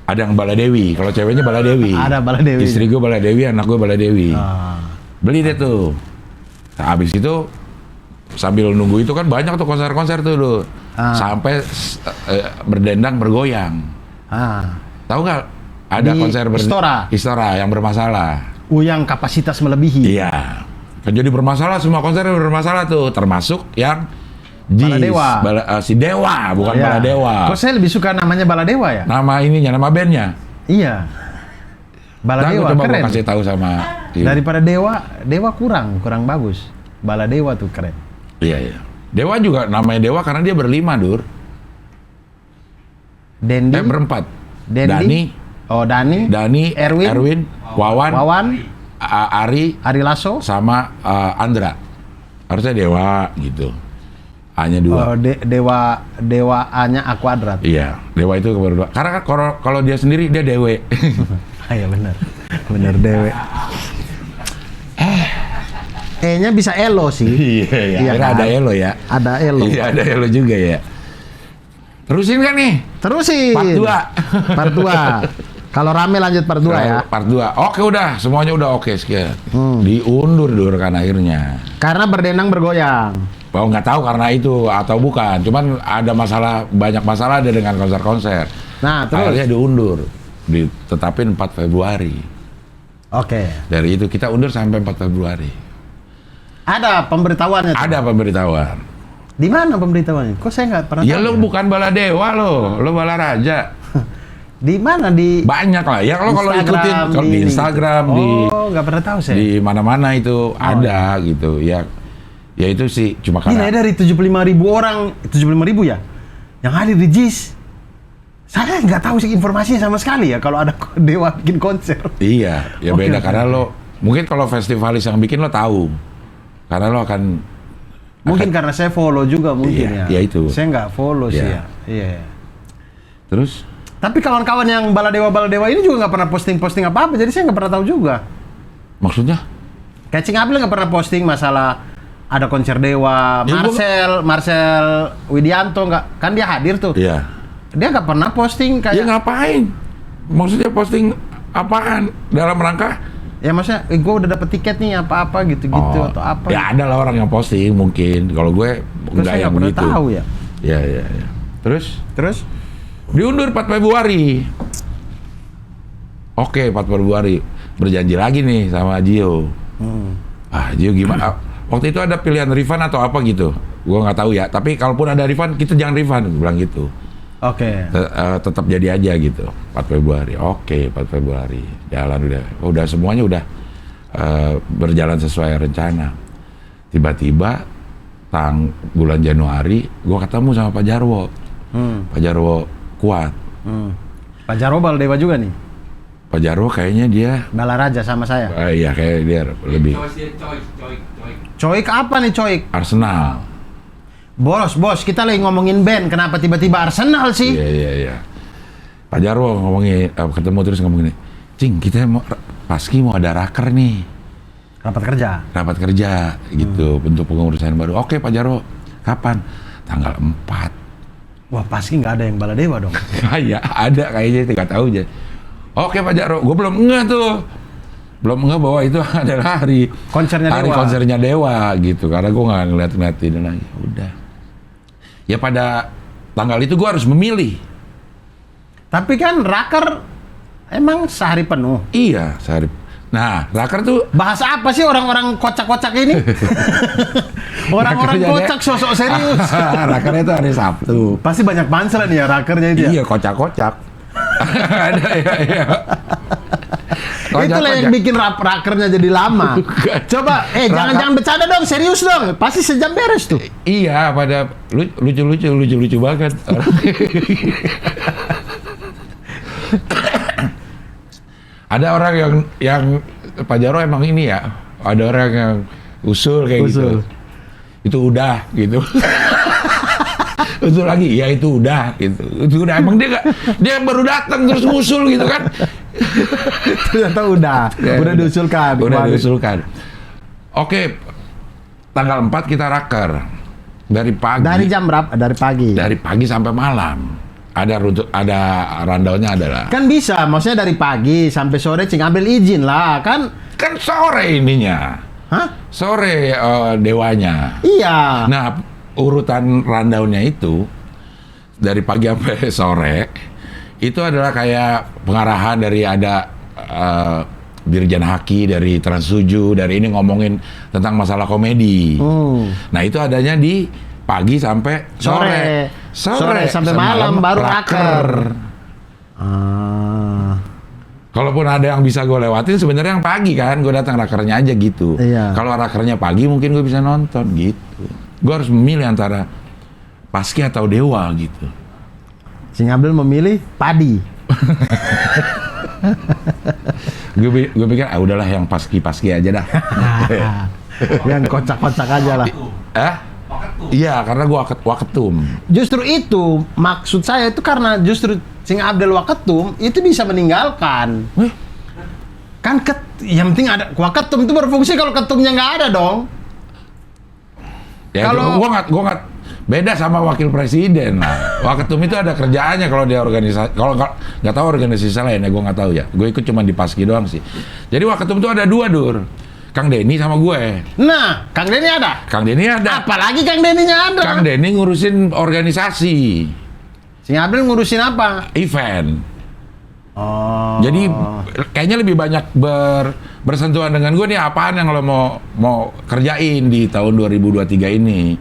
Ada yang Bala Dewi. Kalau ceweknya Bala Dewi. Ada Bala Dewi. Istri gue Bala Dewi, anak gue Bala Dewi. Beli deh tuh. Nah, abis itu sambil nunggu itu kan banyak tuh konser-konser tuh Dur. Sampai berdendang bergoyang. Tahu nggak? Ada Di konser Istora yang bermasalah. Yang kapasitas melebihi. Iya. Kan jadi bermasalah, semua konser bermasalah tuh, termasuk yang Bala Dewa. Si Dewa, bukan Bala Dewa. Kok saya lebih suka namanya Bala Dewa ya? Nama ininya, nama bandnya. Iya. Bala Dewa coba keren. gua kasih tahu sama. Daripada Dewa kurang bagus. Bala Dewa tuh keren. Iya. Dewa juga namanya Dewa karena dia berlima, Dur. Dendi. Berempat. Dendi. Dani. Erwin, Wawan, Ari Lasso, sama Andra. Harusnya Dewa gitu. A-nya 2. Oh, dewa A-nya A kuadrat. Iya, dewa itu berdua. Karena kan kalau dia sendiri dia dewe. Iya benar. Benar dewe. E-nya bisa elo sih. Iya, Iya akhirnya kan? ada elo ya. Ada elo. Iya, ada elo juga ya. Terusin kan nih? Terusin. Part 2. Part 2. Kalau rame lanjut part 2 ya. Part 2. Oke udah, semuanya udah oke sekian. Diundur kan akhirnya. Karena berdendang bergoyang. Oh, nggak tahu karena itu atau bukan. Cuman ada masalah, banyak masalah ada dengan konser-konser. Nah, terus? Akhirnya diundur. Ditetapin 4 Februari. Oke. Dari itu kita undur sampai 4 Februari. Ada pemberitahuannya tuh? Ada pemberitahuan. Di mana pemberitahuannya? Kok saya nggak pernah Ya tahu lo bukan bala dewa lo bala raja. Di mana? Di Banyak lah. Ya kalau ikutin kalau di Instagram, Oh, nggak pernah tahu saya. di mana-mana itu ada gitu. Ya itu sih cuma Gila ya, karena dari 75.000 orang, 75.000 ya, yang hadir di JIS. Saya nggak tahu sih informasinya sama sekali ya kalau ada dewa bikin konser. iya, ya Oke, beda oke. karena lo mungkin kalau festivalis yang bikin lo tahu. Karena lo akan Mungkin karena saya follow juga mungkin Iya, ya. ya itu. Saya nggak follow sih Iya. ya. Iya. terus Tapi kawan-kawan yang baladewa ini juga nggak pernah posting apa-apa, jadi saya nggak pernah tahu juga. maksudnya Kayak Cing Abil nggak pernah posting masalah ada konser dewa, Ya, Marcel Widianto nggak, kan dia hadir tuh. iya. Dia nggak pernah posting Ya kayak, ngapain? Maksudnya posting apaan? Dalam rangka ya maksudnya, gue udah dapet tiket nih apa-apa gitu-gitu atau apa. Ya ada lah orang yang posting mungkin. Kalau gue Terus enggak saya yang nggak pernah begitu. tahu ya. Ya. Terus diundur 4 Februari. Oke, 4 Februari. Berjanji lagi nih sama Gio. Gio gimana? Waktu itu ada pilihan refund atau apa gitu. Gue nggak tahu ya. Tapi kalaupun ada refund, kita jangan refund. Gue bilang gitu. Oke. Tetap jadi aja gitu. 4 Februari. Oke, 4 Februari. Jalan udah semuanya udah berjalan sesuai rencana. Tiba-tiba bulan Januari gue ketemu sama Pak Jarwo. Pak Jarwo kuat. Pak Jarwo baladewa juga nih. Pak Jarwo kayaknya dia Balaraja sama saya. iya kayak dia lebih Coik. Coik apa nih Coik? Arsenal. Bos, kita lagi ngomongin band, kenapa tiba-tiba Arsenal sih? Iya. Pak Jarwo ngomongin ketemu terus ngomongin, "Cing, kita Paski mau ada raker nih. Rapat kerja gitu untuk pengurusan baru." Oke Pak Jarwo, kapan? Tanggal 4. Wah, pasti nggak ada yang baladewa dong. Ya ada kayaknya, nggak tahu aja. Oke Pak Jarwo, gue belum ngeh tuh. Belum ngeh bahwa itu adalah hari Konsernya konsernya Dewa gitu. Karena gue nggak ngeliat-ngeliatin lagi. Udah. Ya pada tanggal itu gue harus memilih. Tapi kan raker emang sehari penuh. Iya, sehari. Nah, raker tuh Bahasa apa sih orang-orang kocak-kocak ini? Orang-orang Rakernya kocak sosok serius. rakernya itu hari Sabtu. Pasti banyak pansel nih ya rakernya itu ya. Iya, kocak-kocak. Ada ya. Itulah yang bikin rakernya jadi lama. Bukan. Coba, jangan bercanda dong, serius dong. Pasti sejam beres tuh. Iya, pada lucu banget. Ada orang yang Pak Jarwo emang ini ya, ada orang yang usul kayak gitu. Itu udah gitu. Usul lagi, ya itu udah gitu. Itu udah emang dia baru datang terus ngusul gitu kan. Ternyata udah diusulkan. Udah diusulkan. Oke, tanggal 4 kita raker. Dari pagi. Dari jam berapa? Dari pagi. Dari pagi sampai malam. Ada rundownnya adalah. Kan bisa, maksudnya dari pagi sampai sore Cing ambil izin lah, kan? Kan sore ininya. Hah? Sore dewanya. Iya. Nah, urutan rundownnya itu dari pagi sampai sore itu adalah kayak pengarahan dari ada Dirjen Haki dari Trans 7 dari ini ngomongin tentang masalah komedi. Nah, itu adanya di pagi sampai sore. Sore sampai malam baru raker. Kalaupun ada yang bisa gue lewatin sebenarnya yang pagi kan, gue datang rakernya aja gitu. Iya. Kalau rakernya pagi mungkin gue bisa nonton gitu. Gue harus memilih antara Paski atau Dewa gitu. Cing Abdul memilih padi. Gue pikir udahlah yang Paski aja dah. Yang kocak-kocak aja lah. Hah? Paket Waketum. Iya, karena gue waketum. Justru itu maksud saya itu karena justru Cing Abdel Waketum itu bisa meninggalkan. Kan yang penting ada waketum itu berfungsi kalau ketumnya nggak ada dong. Ya, Kalau- gue nggak beda sama wakil presiden lah. Waketum itu ada kerjaannya kalau dia organisasi. Kalau nggak tahu organisasi lain ya gue nggak tahu ya. Gue ikut cuma di Paski doang sih. Jadi waketum itu ada 2 Dur. Kang Denny sama gue. Nah, Kang Denny ada. Kang Denny ada. Apalagi Kang Denny-nya ada. Kang Denny ngurusin organisasi, Cing Abdel ngurusin apa? event. Oh. Jadi kayaknya lebih banyak bersentuhan dengan gue nih apaan yang lo mau kerjain di tahun 2023 ini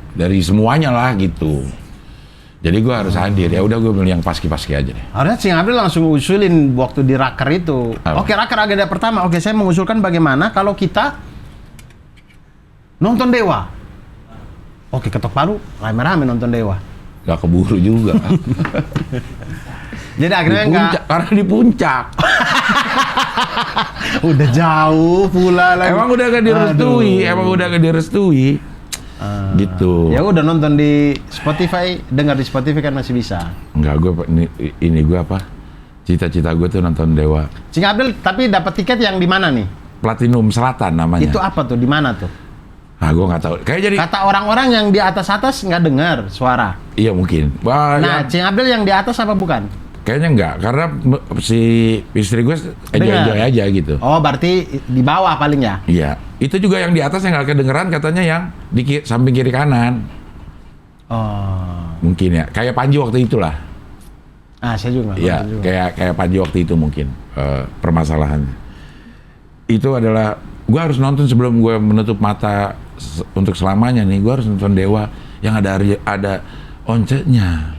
dari semuanya lah gitu. Jadi gue harus hadir. Ya udah gue milih yang paski-paski aja deh. Harusnya Cing Abdel langsung usulin waktu di raker itu. Apa? Oke, raker agenda pertama. Oke, saya mengusulkan bagaimana kalau kita nonton Dewa. Oke, ketok palu, rame-rame nonton Dewa. Gak keburu juga. Jadi Di akhirnya puncak, karena di puncak. udah jauh pula lagi. Emang udah gak direstui, Aduh. emang udah gak direstui. Gitu. Ya udah nonton di Spotify, dengar di Spotify kan masih bisa. Enggak, gue ini gue apa? Cita-cita gue tuh nonton Dewa. Cing Abdel tapi dapat tiket yang di mana nih? Platinum Selatan namanya. Itu apa tuh? Di mana tuh? Ah, gue nggak tahu. Kayak jadi. Kata orang-orang yang di atas-atas nggak dengar suara. Iya mungkin. Wah, Nah, ya, Cing Abdel yang di atas apa bukan? kayaknya enggak, karena si istri gue enjoy aja gitu. Oh, berarti di bawah paling ya? Iya. Itu juga yang di atas yang nggak kedengeran katanya yang di samping kiri kanan. Oh. Mungkin ya. Kayak Panji waktu itulah. Ah, saya juga. Iya, nonton juga. kayak Panji waktu itu mungkin permasalahannya. Itu adalah gue harus nonton sebelum gue menutup mata untuk selamanya nih. Gue harus nonton Dewa yang ada oncenya.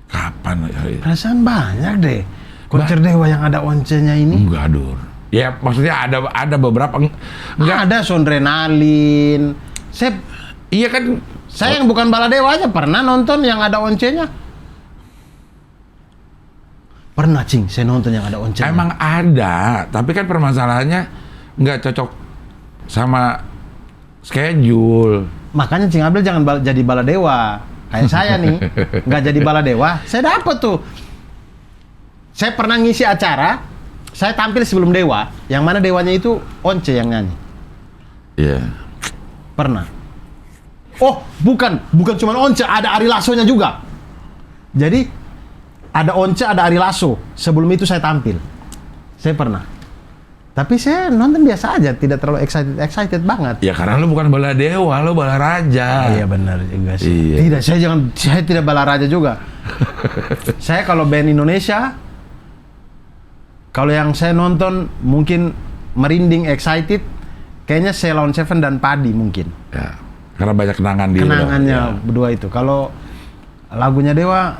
Kapan? Perasaan banyak deh. Konser Dewa yang ada oncenya ini. Enggak, Dur. Ya maksudnya ada beberapa enggak. Ada Sondrenalin. Iya kan. Saya yang bukan Baladewa aja pernah nonton yang ada oncenya. Pernah, Cing, saya nonton yang ada oncenya. Emang ada, tapi kan permasalahannya nggak cocok sama schedule. Makanya Cing Abdel jangan jadi Baladewa. Kayak saya nih, nggak jadi Baladewa, saya dapet tuh. Saya pernah ngisi acara, saya tampil sebelum Dewa, yang mana Dewanya itu Once yang nyanyi. Iya. Pernah. Oh, bukan cuma Once, ada Ari Lasso-nya juga. Jadi ada Once, ada Ari Lasso. Sebelum itu saya tampil. Saya pernah. Tapi saya nonton biasa aja, tidak terlalu excited banget. Ya karena lu bukan bala dewa, lu bala raja. Iya benar juga sih. Iya. Tidak, saya tidak Balaraja juga. Saya kalau band Indonesia, kalau yang saya nonton mungkin merinding, excited, kayaknya Ceylon Seven dan Padi mungkin. Ya, karena banyak kenangan di Kenangannya ya. berdua itu. Kalau lagunya Dewa,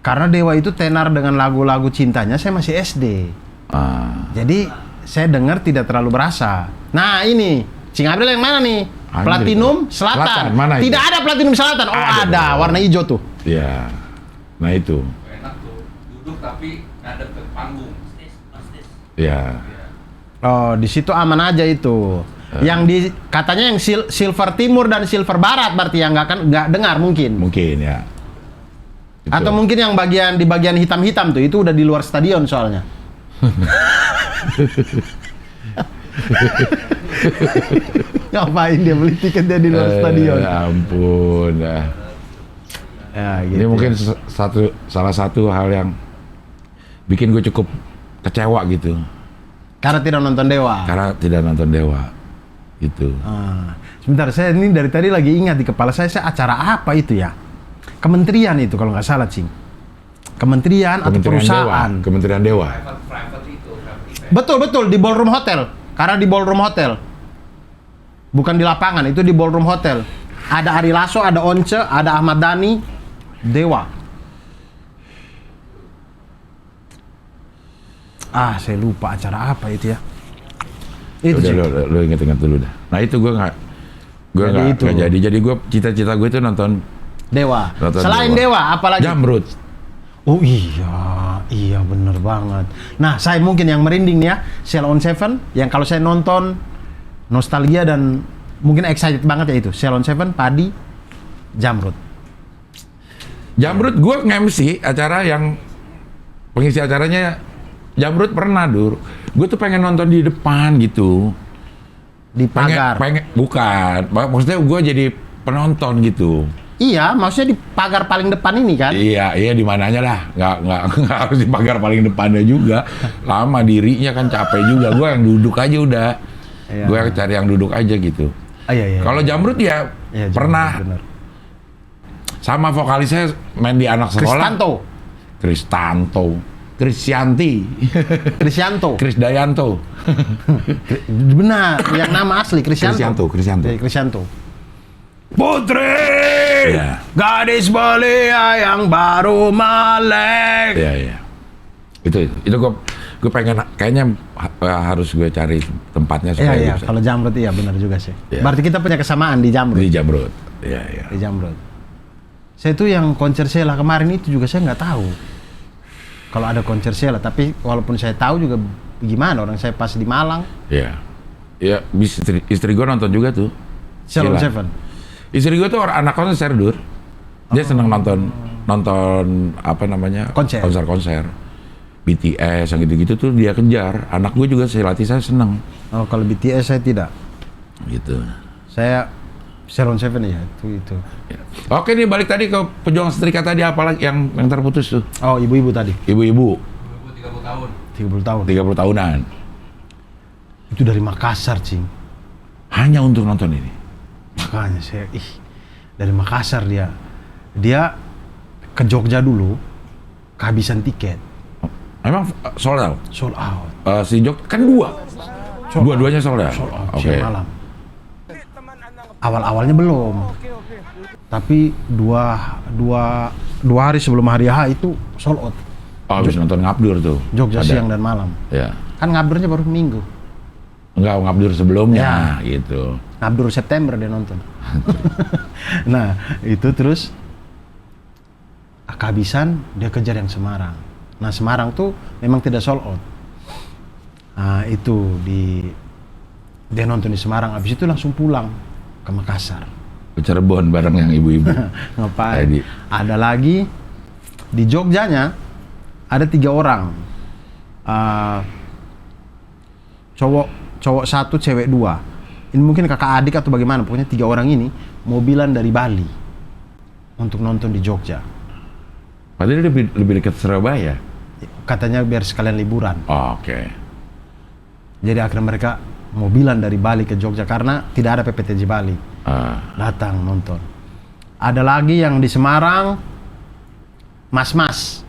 karena Dewa itu tenar dengan lagu-lagu cintanya, saya masih SD. Jadi saya dengar tidak terlalu berasa. Nah ini, Cing Abdel yang mana nih? Anjir, Platinum itu. Selatan. Selatan, mana itu? Tidak ada Platinum Selatan. Oh Ada ada, dong. warna hijau tuh. Iya. Nah itu. Enak tuh, duduk tapi ngadep ke panggung. Ya. Oh di situ aman aja itu. Yang di katanya yang Silver Timur dan Silver Barat berarti yang nggak dengar mungkin. Mungkin ya. Itu. Atau mungkin yang di bagian hitam-hitam tuh itu udah di luar stadion soalnya. Ngapain dia beli tiketnya di luar stadion? Ya ampun. Nah. Ya, Ini mungkin salah satu hal yang bikin gue cukup kecewa gitu. Karena tidak nonton Dewa. Karena tidak nonton Dewa. Gitu. Sebentar, saya ini dari tadi lagi ingat di kepala saya acara apa itu ya? Kementerian itu kalau nggak salah, Cing. Kementerian atau perusahaan. Dewa. Kementerian Dewa. Private itu, private. Betul, di Ballroom Hotel. Karena di Ballroom Hotel. Bukan di lapangan, itu di Ballroom Hotel. Ada Ari Lasso, ada Once, ada Ahmad Dhani, Dewa. Saya lupa acara apa itu ya. Itu Udah, sih. lo inget-inget dulu dah. Nah itu gue nggak jadi. Jadi gue cita-cita gue itu nonton Dewa. Nonton Selain Dewa, apalagi? Jamrut. Oh iya bener banget. Nah saya mungkin yang merinding ya, Ceylon Seven, yang kalau saya nonton nostalgia dan mungkin excited banget ya itu. Ceylon Seven, Padi, Jamrud. Jamrud gue nge-MC acara yang pengisi acaranya Jamrud pernah gue tuh pengen nonton di depan gitu. Di pagar. Bukan, maksudnya gue jadi penonton gitu. Iya, maksudnya di pagar paling depan ini kan? Iya di mananya lah, nggak harus di pagar paling depannya juga. Lama dirinya kan capek juga. Gue yang duduk aja udah. Iya. Gue cari yang duduk aja gitu. Iya. Kalau Jamrud ya Iya, pernah bener. sama vokalisnya main di anak sekolah. Krisyanti, Krisyanto. Krisdayanto. Benar, yang nama asli Krisyanto. Krisyanto. Putri, Ya. gadis belia yang baru melek. Iya. Itu gue pengen kayaknya harus gue cari tempatnya supaya Iya. bisa. Kalau Jamrud iya benar juga sih. Iya. Berarti kita punya kesamaan di Jamrud. Di Jamrud. Iya. Di Jamrud. Saya tuh yang konser Sheila kemarin itu juga saya nggak tahu. Kalau ada konser Sheila, tapi walaupun saya tahu juga gimana orang saya pas di Malang. Iya. Ya, istri gue nonton juga tuh. Ceylon Sheila. Seven. Istri gue tuh anak konser, Dia seneng nonton apa namanya? Konser. BTS yang gitu-gitu tuh dia kejar. Anak gue juga Sheila Tisha seneng. Oh, kalau BTS saya tidak. Gitu. Saya Ceylon Seven ya, itu. Ya. Oke nih balik tadi ke pejuang setrika tadi, apalagi yang terputus tuh? Oh, ibu-ibu tadi. Ibu-ibu 30 tahun. 30 tahun. 30 tahunan. Itu dari Makassar, Cing. Hanya untuk nonton ini. Makanya saya, dari Makassar dia. Dia ke Jogja dulu, kehabisan tiket. Emang sold out? Sold out. Si Jog kan dua. Dua-duanya sold out. Sold out, Oke. siang malam. Awal-awalnya belum. Tapi dua hari sebelum hari H itu sold out. Oh, habis nonton Ngabdur tuh. Jogja Ada. siang dan malam. Ya. Kan ngabdurnya baru minggu. Enggak, Ngabdur sebelumnya gitu. Ngabdur September dia nonton. Nah, itu terus kehabisan dia kejar yang Semarang. Nah, Semarang tuh memang tidak sold out. Nah, itu dia nonton di Semarang, habis itu langsung pulang ke Makassar. Ke Cirebon bareng yang ibu-ibu. Ngapain? Tadi. Ada lagi di Jogjanya ada 3 orang. Cowok 1, cewek 2. Ini mungkin kakak adik atau bagaimana, pokoknya 3 orang ini mobilan dari Bali untuk nonton di Jogja. Padahal lebih dekat Surabaya. Katanya biar sekalian liburan. Oh, oke. Jadi akhirnya mereka mobilan dari Bali ke Jogja karena tidak ada PPTJ Bali. Datang nonton. Ada lagi yang di Semarang, mas-mas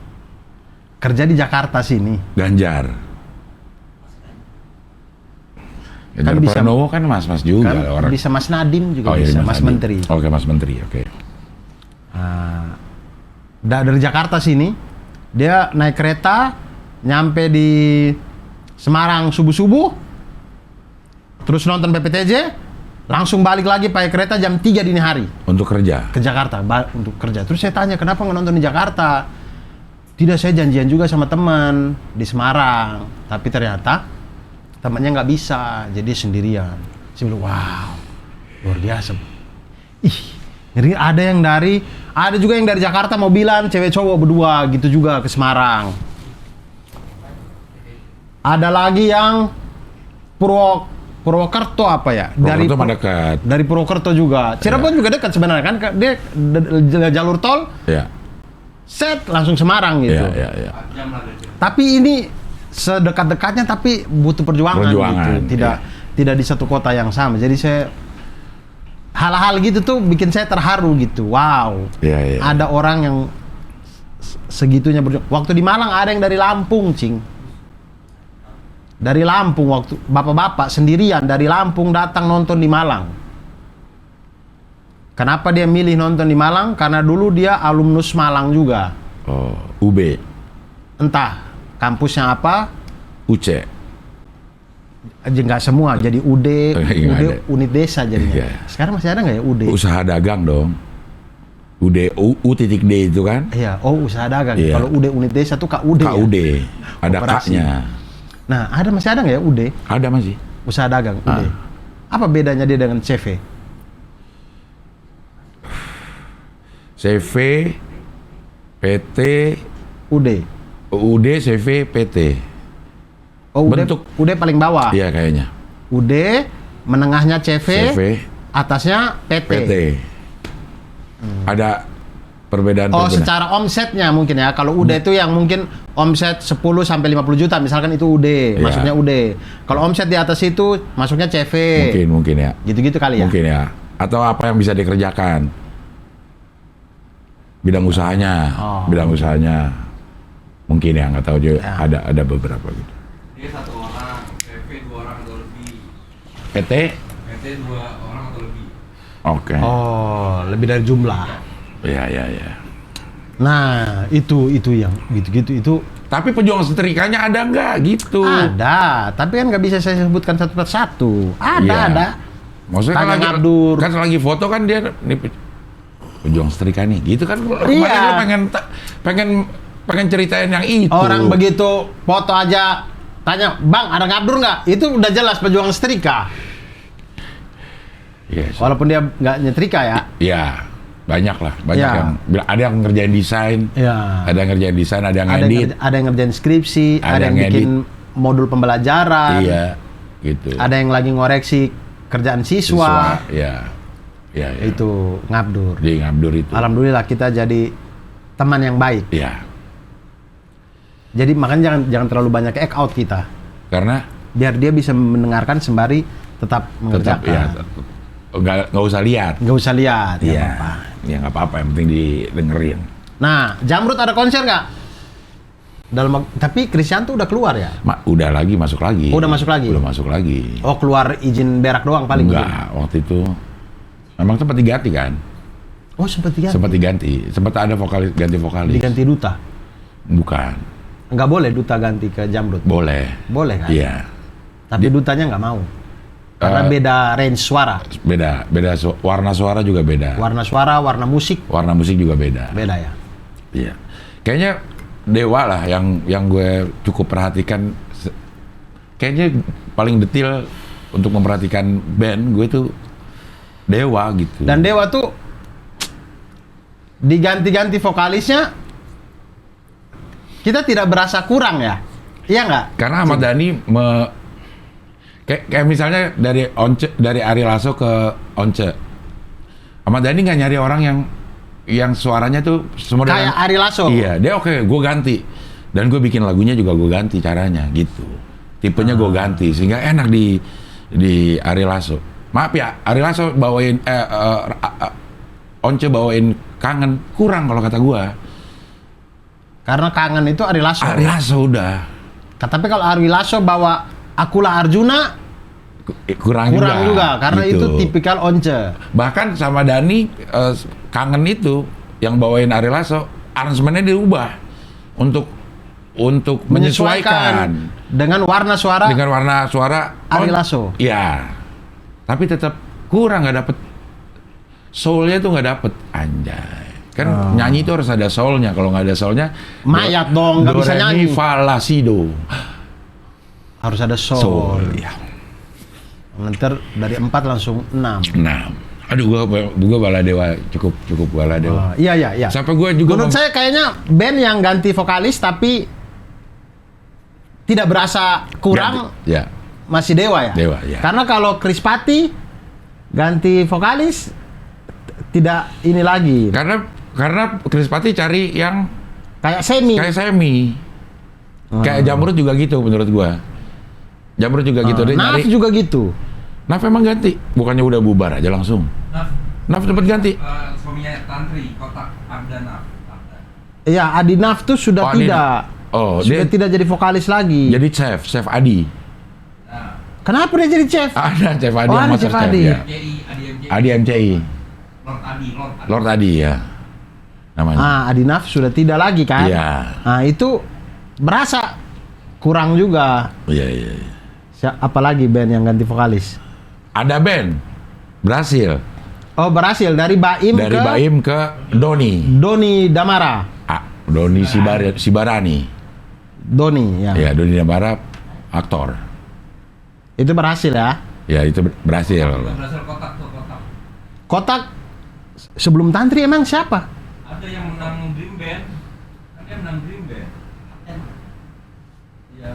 kerja di Jakarta sini. Ganjar. Kan Ganjar bisa- Pranowo kan mas-mas juga Kan orang. bisa Mas Nadiem juga iya, bisa, Mas Nadiem. Menteri. Oke, Mas Menteri, oke. Dari Jakarta sini, dia naik kereta, nyampe di Semarang subuh-subuh, terus nonton PPTJ, langsung balik lagi pakai kereta jam 3 dini hari Untuk kerja. ke Jakarta untuk kerja. Terus saya tanya, kenapa nggak nonton di Jakarta? Tidak, saya janjian juga sama teman di Semarang, tapi ternyata temannya nggak bisa, jadi sendirian. Saya bilang, wow, luar biasa. Ngeri, ada juga yang dari Jakarta mobilan, cewek cowok berdua gitu juga ke Semarang. Ada lagi yang Purwokerto apa ya? Purwokerto mah dekat. Dari Purwokerto juga. Cirebon juga dekat sebenarnya kan, dia jalur tol, Ya. set langsung Semarang gitu. Ya. 4 jam lah dari Tapi ini sedekat-dekatnya tapi butuh perjuangan gitu. Tidak di satu kota yang sama. Jadi saya hal-hal gitu tuh bikin saya terharu gitu. Wow. Iya. Ada orang yang segitunya berjuang. Waktu di Malang ada yang dari Lampung, Cing. Dari Lampung, waktu bapak-bapak sendirian dari Lampung datang nonton di Malang. Kenapa dia milih nonton di Malang? Karena dulu dia alumnus Malang juga. Oh, UB, Entah kampusnya apa, UC. aja nggak semua, jadi UD, Nggak ada. unit desa jadinya. Iya. Sekarang masih ada nggak ya UD? Usaha dagang dong. U.D itu kan? Iya, usaha dagang. Iya. Kalau UD unit desa tuh KUD. KUD. Ya? Ada Koperasi. K-nya. Nah, masih ada nggak ya UD? Ada masih. Usaha dagang, UD. Apa bedanya dia dengan CV? CV, PT, UD. UD, CV, PT. Oh, UD, Bentuk. UD paling bawah. Iya kayaknya. UD, menengahnya CV, CV, atasnya PT. PT. Ada perbedaan. Oh, secara omsetnya mungkin ya. Kalau UD itu yang mungkin omset 10 sampai 50 juta misalkan itu UD, Iya. masuknya UD. Kalau omset di atas itu masuknya CV. Mungkin ya. Gitu-gitu kali ya. Mungkin ya. Atau apa yang bisa dikerjakan? Bidang usahanya, Oh. bidang usahanya. Mungkin ya, nggak tahu juga. Ya. Ada beberapa gitu. Dia 1 orang, CV 2 orang atau lebih. PT? PT 2 orang atau lebih. Oke. Oh, lebih dari jumlah. Iya. Nah, itu yang gitu-gitu itu Tapi pejuang setrikanya ada nggak gitu? ada, tapi kan nggak bisa saya sebutkan satu persatu. Ada, Iya. ada. Maksudnya Tanya kan lagi, Abdur. kan lagi foto kan dia nih pejuang setrika nih, gitu kan? Kemarin Iya. lu pengen ceritain yang itu. Orang begitu foto aja tanya, "Bang, ada ngabdur nggak?" Itu udah jelas pejuang setrika. Yes. Walaupun dia nggak nyetrika ya. Iya, banyak lah, banyak Iya. yang ada yang ngerjain desain, Iya. ada yang ngerjain desain, ada yang Ada yang, edit, ada yang ngerjain skripsi, Ada ada yang yang bikin modul pembelajaran, iya, gitu. ada yang lagi ngoreksi kerjaan siswa. Iya. Itu ngabdur. Di ngabdur itu. Alhamdulillah kita jadi teman yang baik. Iya, Jadi makanya jangan terlalu banyak act out kita, karena biar dia bisa mendengarkan sembari tetap tetap ya, mengerjakan. nggak usah lihat. Nggak usah lihat. nggak Iya, apa-apa. ya nggak apa-apa, yang penting didengerin. Nah, Jamrut ada konser nggak? Tapi Krisyanto udah keluar ya? Udah lagi masuk lagi. Oh, udah masuk lagi? Udah masuk lagi. Oh, keluar izin berak doang paling. Enggak, waktu itu memang sempat diganti kan? Oh, sempat diganti. Sempat diganti. Sempat ada ganti vokalis. Diganti duta. Bukan. Nggak boleh duta ganti ke Jamrut. Boleh. Boleh kan? Iya. Tapi dutanya nggak mau. Karena beda range suara. Beda warna suara juga beda. Warna suara, warna musik Warna musik juga beda. beda ya. Iya. Kayaknya Dewa lah yang gue cukup perhatikan. Kayaknya paling detail untuk memperhatikan band gue tuh Dewa gitu. Dan Dewa tuh diganti-ganti vokalisnya kita tidak berasa kurang ya. Iya nggak? Karena Ahmad Dhani kayak misalnya dari Ari Lasso ke Once. Ahmad Dhani nggak nyari orang yang suaranya tuh semua Kayak Ari Lasso. Iya, dia oke, gue ganti. Dan gue bikin lagunya juga gue ganti caranya gitu. Tipenya gue ganti sehingga enak di Ari Lasso. Maaf ya, Ari Lasso bawain Once bawain Kangen kurang kalau kata gue. Karena Kangen itu Ari Lasso. Ari Lasso udah Tapi kalau Ari Lasso bawa Akulah Arjuna kurang juga karena gitu. itu tipikal Once. Bahkan sama Dani Kangen itu yang bawain Ari Lasso, aransemennya diubah untuk menyesuaikan dengan warna suara Ari Lasso. Iya. Tapi tetap kurang, nggak dapet soulnya tuh nggak dapet, anjay. Kan nyanyi itu harus ada soulnya. Kalau nggak ada soulnya, mayat dong, nggak bisa nyanyi. Fa la si do. Harus ada soul. Iya. Nanti dari 4 langsung 6. Nah, aduh gua Baladewa cukup Baladewa. Iya. Sampai gua juga Menurut saya kayaknya band yang ganti vokalis tapi tidak berasa kurang ganti. Ya. masih Dewa ya? Dewa, ya. Karena kalau Chris Patti ganti vokalis tidak ini lagi. Karena Chris Patti cari yang Kayak semi. Kayak Jamrut juga gitu menurut gua. Jamrut juga gitu, dia Naf nyari. juga gitu. Naf emang ganti, bukannya udah bubar aja langsung. Naf cepet ganti. Suaminya Tantri, Kotak Abdana. Iya, Adi Naf tuh sudah Adi tidak. Oh, sudah dia tidak jadi vokalis lagi. jadi chef Adi. Nah, Kenapa dia jadi chef? Ada chef Adi Oh, yang ada master Chef chef Adi. ya. Adi MCI. Lord Adi. Lord Adi ya. Namanya. Adi Naf sudah tidak lagi kan? Iya. Nah, itu berasa kurang juga. Iya. Apalagi band yang ganti vokalis? Ada band berhasil Oh, berhasil dari Baim ke Doni. Doni Damara. Doni Sibarani. Doni ya. Ya, Doni Damara aktor. Itu berhasil ya. Ya itu berhasil. Berhasil kotak tuh, kotak. Kotak sebelum Tantri emang siapa? Ada yang menang Dream Band. Kan dia menang Dream Band. Iya.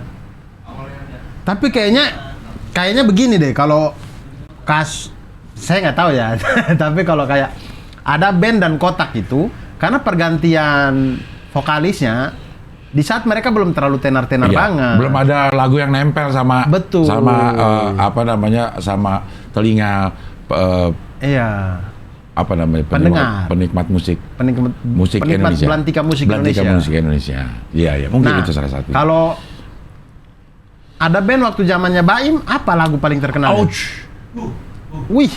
Awalnya ada. Tapi kayaknya begini deh, kalau saya nggak tahu ya. Tapi kalau kayak ada band dan Kotak itu, karena pergantian vokalisnya di saat mereka belum terlalu tenar-tenar Iya, banget. belum ada lagu yang nempel sama Betul. sama sama telinga Iya. apa namanya Pendengar. penikmat musik Penikmat Indonesia. belantika musik Belantika Indonesia. musik Indonesia. Iya, ya, mungkin Nah, itu salah satu. kalau ada band waktu zamannya Baim, apa lagu paling terkenal? Ouch. Wih.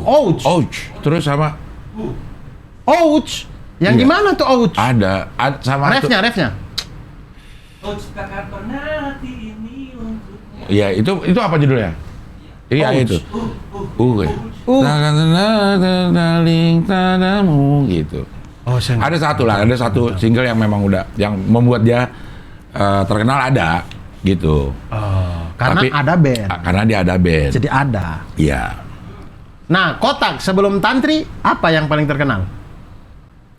Ouch. Ouch. Terus sama Ouch. Yang Iya. gimana tuh Ouch? ada sama Refnya. Oh, ciptakan pernah hati ini untukmu. Iya, itu apa judulnya? Iya, Ouch. itu. Ya. Daling tadamu gitu. Oh, saya Ada satu single yang memang udah yang membuat dia terkenal ada gitu. karena Tapi- ada band. Karena dia ada band. Jadi ada. Iya. Nah, Kotak sebelum Tantri apa yang paling terkenal?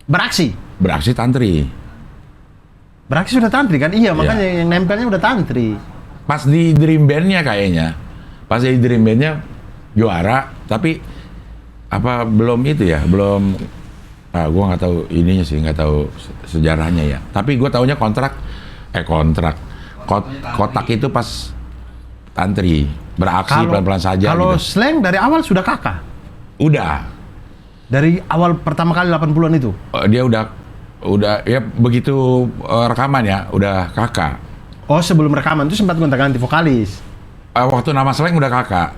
Beraksi. Beraksi Tantri. Beraksi sudah Tantri kan? Iya, makanya yang nempelnya udah Tantri. Pas di Dream Band-nya kayaknya. Pas di Dream Band-nya juara, tapi apa belum itu ya, belum gua nggak tahu ininya sih, nggak tahu sejarahnya ya. Tapi gua taunya kontrak. Kotak itu pas Tantri beraksi pelan-pelan saja Kalau gitu. Slang dari awal sudah kakak. Udah. Dari awal pertama kali 80-an itu. Dia udah ya begitu rekaman ya, udah kakak. Oh, sebelum rekaman itu sempat gonta-ganti vokalis. Waktu nama Slang udah kakak.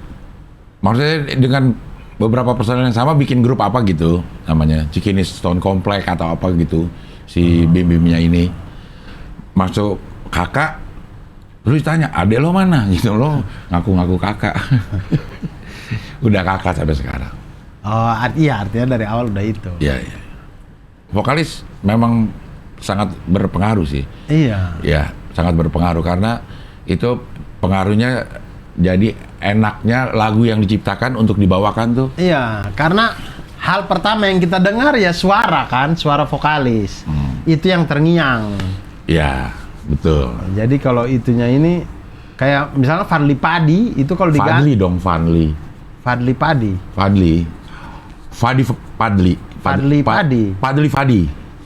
Maksudnya dengan beberapa personel yang sama bikin grup apa gitu namanya, Cikinis Stone Complex atau apa gitu, si Bim-Bimnya ini masuk kakak, terus ditanya adek lo mana gitu, lo ngaku-ngaku kakak. Udah kakak sampai sekarang. Oh, iya, artinya dari awal udah itu. Iya. Vokalis memang sangat berpengaruh sih. Iya. Ya, sangat berpengaruh karena itu pengaruhnya jadi enaknya lagu yang diciptakan untuk dibawakan tuh. Iya, karena hal pertama yang kita dengar ya suara kan, suara vokalis. Itu yang terngiang. Ya, betul. Jadi kalau itunya ini kayak misalnya Fadli Padi itu kalau Fadli diganti dong, Fadli. Fadli Padi.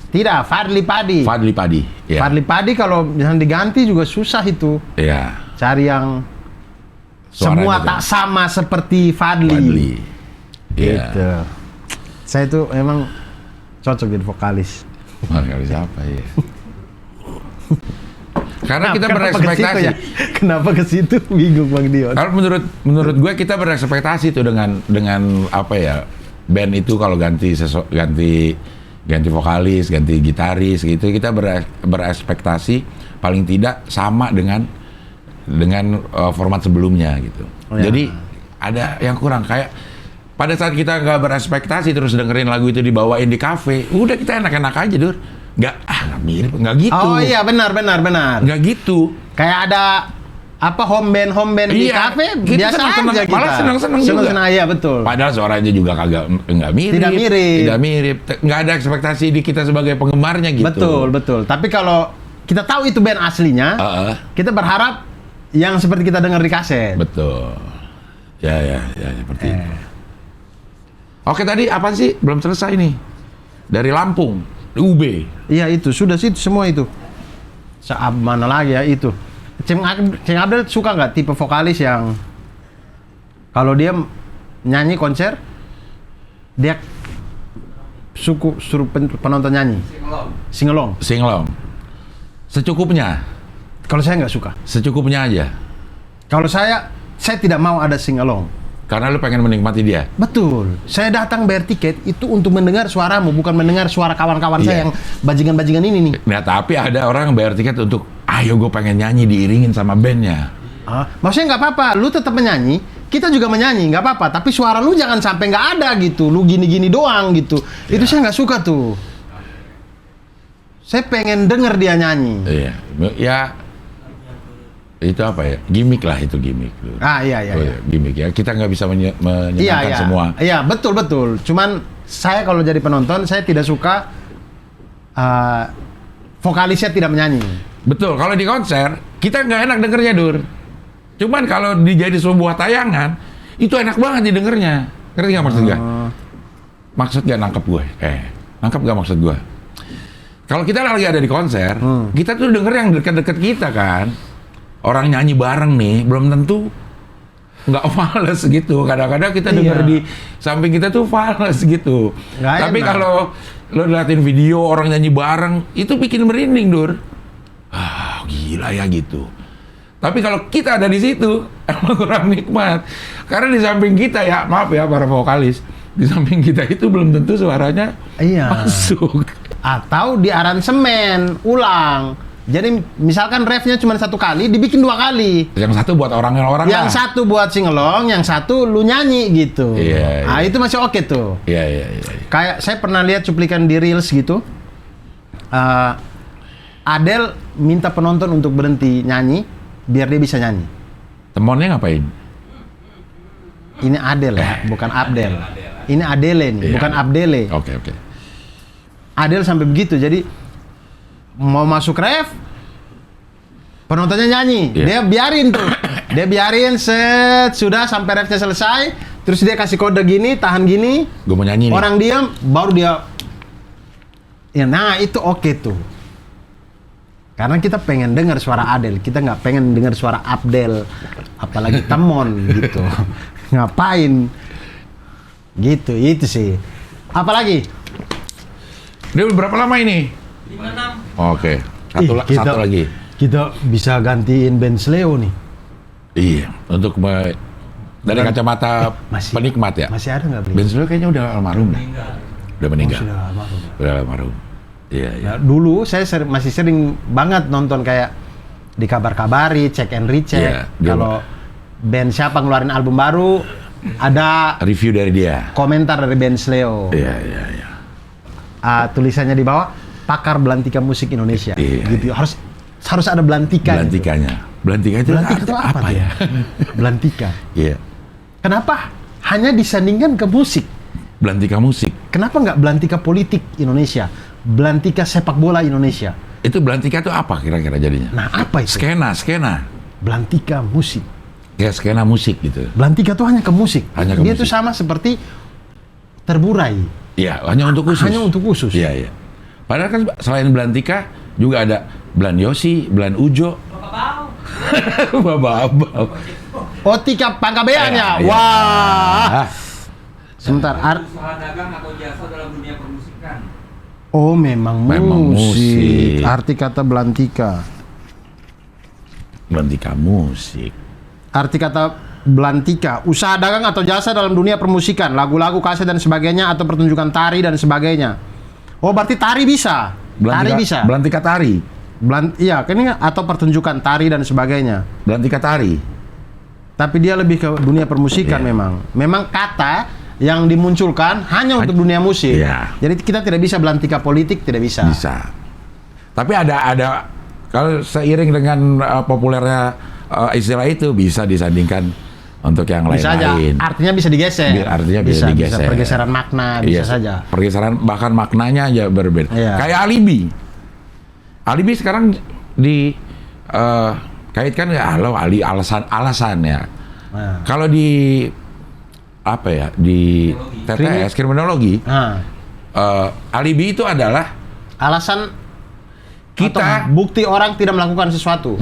Tidak, Fadli Padi. Fadli Padi. Ya. Fadli Padi kalau misalnya diganti juga susah itu. Ya. Cari yang Suaranya semua tuh. tak sama seperti Fadli. Fadli. Iya. Gitu. Saya itu emang cocok jadi vokalis. Vokalis apa ya? Karena kita Kenapa ke situ berekspektasi. ya? Kenapa ke situ? Bingung Bang Dion. Kalau menurut gue kita berekspektasi tuh dengan apa ya, band itu kalau ganti vokalis, ganti gitaris gitu, kita berekspektasi paling tidak sama dengan format sebelumnya gitu. Oh, ya. Jadi ada yang kurang, kayak pada saat kita nggak berekspektasi terus dengerin lagu itu dibawain di kafe, udah kita enak-enak aja Dur. Nggak mirip, nggak gitu. Oh iya, benar. Nggak gitu. Kayak ada apa home band di Iya, kafe kita biasa senang-senang, aja kita. malah senang-senang juga. Senang-senang, iya betul. Padahal suaranya juga nggak mirip. Tidak mirip. Nggak ada ekspektasi di kita sebagai penggemarnya gitu. Betul. Tapi kalau kita tahu itu band aslinya, kita berharap yang seperti kita dengar di kaset. Betul. Ya, seperti itu. Oke, tadi apa sih? Belum selesai nih. Dari Lampung, UB. Iya itu, sudah sih itu semua itu. Mana lagi ya itu. Ceng Abdel suka nggak tipe vokalis yang kalau dia nyanyi konser, dia suruh penonton nyanyi? Singelong. Singlong. Secukupnya. Kalau saya nggak suka. Secukupnya aja. Kalau saya tidak mau ada singelong. Karena lu pengen menikmati dia. Betul. Saya datang bayar tiket itu untuk mendengar suaramu, bukan mendengar suara kawan-kawan saya Iya. yang bajingan-bajingan ini nih. Nah, tapi ada orang yang bayar tiket untuk, ayo gue pengen nyanyi diiringin sama bandnya. Maksudnya nggak apa-apa, lu tetap menyanyi, kita juga menyanyi, nggak apa-apa. Tapi suara lu jangan sampai nggak ada gitu, lu gini-gini doang gitu. Itu saya nggak suka tuh. Saya pengen denger dia nyanyi. Iya. Ya, Itu apa ya? Gimik lah itu gimik. Iya. Oh, iya, gimik ya. Kita nggak bisa menyenangkan Iya. semua. Iya, betul. Cuman saya kalau jadi penonton, saya tidak suka vokalisnya tidak menyanyi. Betul. Kalau di konser kita nggak enak dengernya, Dur. Cuman kalau dijadi sebuah tayangan itu enak banget didengernya. Ngerti nggak maksud gue? Maksud nggak nangkep gue? Nangkep nggak maksud gue? Kalau kita lagi ada di konser, kita tuh denger yang dekat-dekat kita kan. Orang nyanyi bareng nih, belum tentu nggak fales gitu. Kadang-kadang kita denger di samping kita tuh fales gitu. Tapi kalau lo liatin video orang nyanyi bareng, itu bikin merinding, Dur. Gila ya gitu. Tapi kalau kita ada di situ, emang kurang nikmat. Karena di samping kita ya, maaf ya para vokalis, di samping kita itu belum tentu suaranya masuk. Atau di aransemen ulang. Jadi misalkan refnya cuma 1 kali, dibikin 2 kali. Yang satu buat orang-orang Yang satu buat singelong, yang satu lu nyanyi gitu. Iya. Itu masih oke tuh. Iya. Kayak saya pernah lihat cuplikan di Reels gitu. Adele minta penonton untuk berhenti nyanyi biar dia bisa nyanyi. Temonnya ngapain? Ini Adele ya, bukan Abdel. Ini Adele nih, bukan Abdele. Oke. Adele sampai begitu, jadi mau masuk ref, penontonnya nyanyi. Dia biarin tuh. Dia biarin sudah sampai refnya selesai, terus dia kasih kode gini, tahan gini. Gue mau nyanyi nih. Orang diam, baru dia. Ya, nah itu oke tuh. Karena kita pengen dengar suara Adele, kita nggak pengen dengar suara Abdel, apalagi Temon gitu. Ngapain? Gitu, itu sih. Apalagi? Dia berapa lama ini? 56. Oke. Satu lagi. Kita bisa gantiin Ben Sleo nih. Iya, untuk dari kacamata penikmat ya. Masih ada nggak beli? Ben Sleo kayaknya udah almarhum dah. Udah meninggal. Sudah almarhum. Udah almarhum. Iya. Nah, dulu saya masih sering banget nonton kayak di Kabar-Kabari, Check and Recheck. Iya, Kalau band siapa ngeluarin album baru, ada review dari dia. komentar dari Ben Sleo. Iya. Tulisannya di bawah, pakar belantika musik Indonesia. Iya. Gitu. Harus ada belantika. Belantikanya. Belantika itu apa ya? Belantika. Iya. Kenapa hanya disandingkan ke musik? Belantika musik. Kenapa nggak belantika politik Indonesia? Belantika sepak bola Indonesia? Itu belantika itu apa kira-kira jadinya? Nah, apa itu? Skena. Belantika musik. Ya, skena musik gitu. Belantika tuh hanya ke musik. Hanya ke Dia musik. tuh sama seperti terburai. Iya, hanya untuk khusus. Hanya untuk khusus. Iya. Padahal kan selain belantika juga ada belan Yosi, belan Ujo. Babau. Oh, tika pangkabeannya. Iya. Wah. Sebentar. Usaha dagang atau jasa dalam dunia permusikan. Oh, memang musik. musik. Arti kata belantika. Belantika musik. Arti kata belantika, usaha dagang atau jasa dalam dunia permusikan, lagu-lagu, kaset dan sebagainya, atau pertunjukan tari dan sebagainya. Oh, berarti tari bisa. Tari bisa. Belantika tari. Iya, kan ini atau pertunjukan tari dan sebagainya. Belantika tari. Tapi dia lebih ke dunia permusikan memang. Memang kata yang dimunculkan hanya untuk dunia musik. Iya. Jadi kita tidak bisa belantika politik, tidak bisa. Bisa. Tapi ada kalau seiring dengan populernya istilah itu bisa disandingkan untuk yang Bisa aja. lain-lain. Artinya bisa digeser. Artinya bisa digeser. Bisa pergeseran makna, bisa saja. Pergeseran bahkan maknanya aja berbeda. Iya. Kayak alibi. Alibi sekarang di kaitkan alasan ya. Nah. Kalau di apa ya di TTS kriminologi, Nah, alibi itu adalah alasan kita atau bukti orang tidak melakukan sesuatu.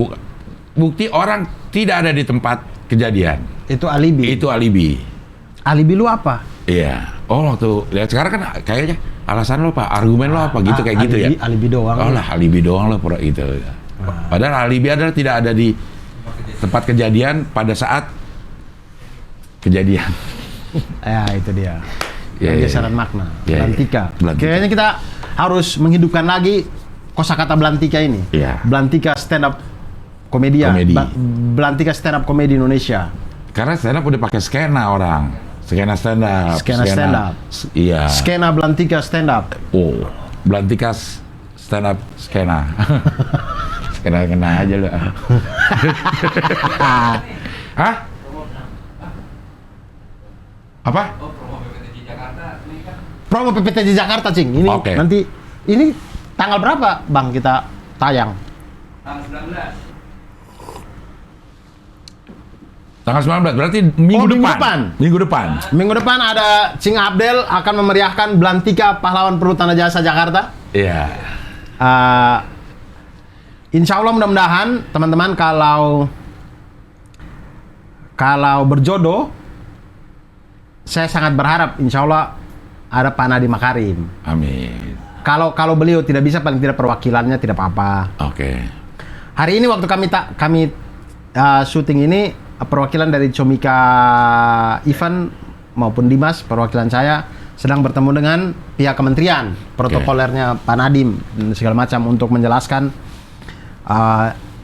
bukti orang tidak ada di tempat kejadian. Itu alibi. Itu alibi. Alibi lu apa? Iya. Oh, waktu lihat sekarang kan kayaknya alasan lo apa, argumen lo apa gitu kayak gitu ya. Alibi doang. Oh lah, alibi doang lo pura gitu. Padahal alibi adalah tidak ada di tempat kejadian pada saat kejadian. Ya, itu dia. Ya, Pergeseran makna. Ya, Belantika. Belantika. Kayaknya kita harus menghidupkan lagi kosakata belantika ini. Iya. Belantika stand up komedia. Komedi. Belantika stand up komedi Indonesia. Karena stand up udah pakai skena orang. Skena stand up. Skena stand up. Iya. Skena belantika stand up. Oh, belantika stand up skena. Kena aja lu. Hah? Apa? Oh, promo PPTJ Jakarta ini kan Promo PPTJ Jakarta, Cing. Ini Oke. nanti ini tanggal berapa, Bang, kita tayang? tanggal 19. Tanggal 19 berarti minggu depan. Minggu depan. Minggu depan ada Cing Abdel akan memeriahkan Belantika Pahlawan Perhutana Jasa Jakarta. Iya. Insya Allah mudah-mudahan teman-teman kalau berjodoh, saya sangat berharap insya Allah ada Pak Nadiem Makarim. Amin. Kalau beliau tidak bisa, paling tidak perwakilannya tidak apa-apa. Oke. Hari ini waktu kami syuting ini, perwakilan dari Comika Ivan maupun Dimas, perwakilan saya sedang bertemu dengan pihak kementerian, protokolernya Pak Nadiem dan segala macam untuk menjelaskan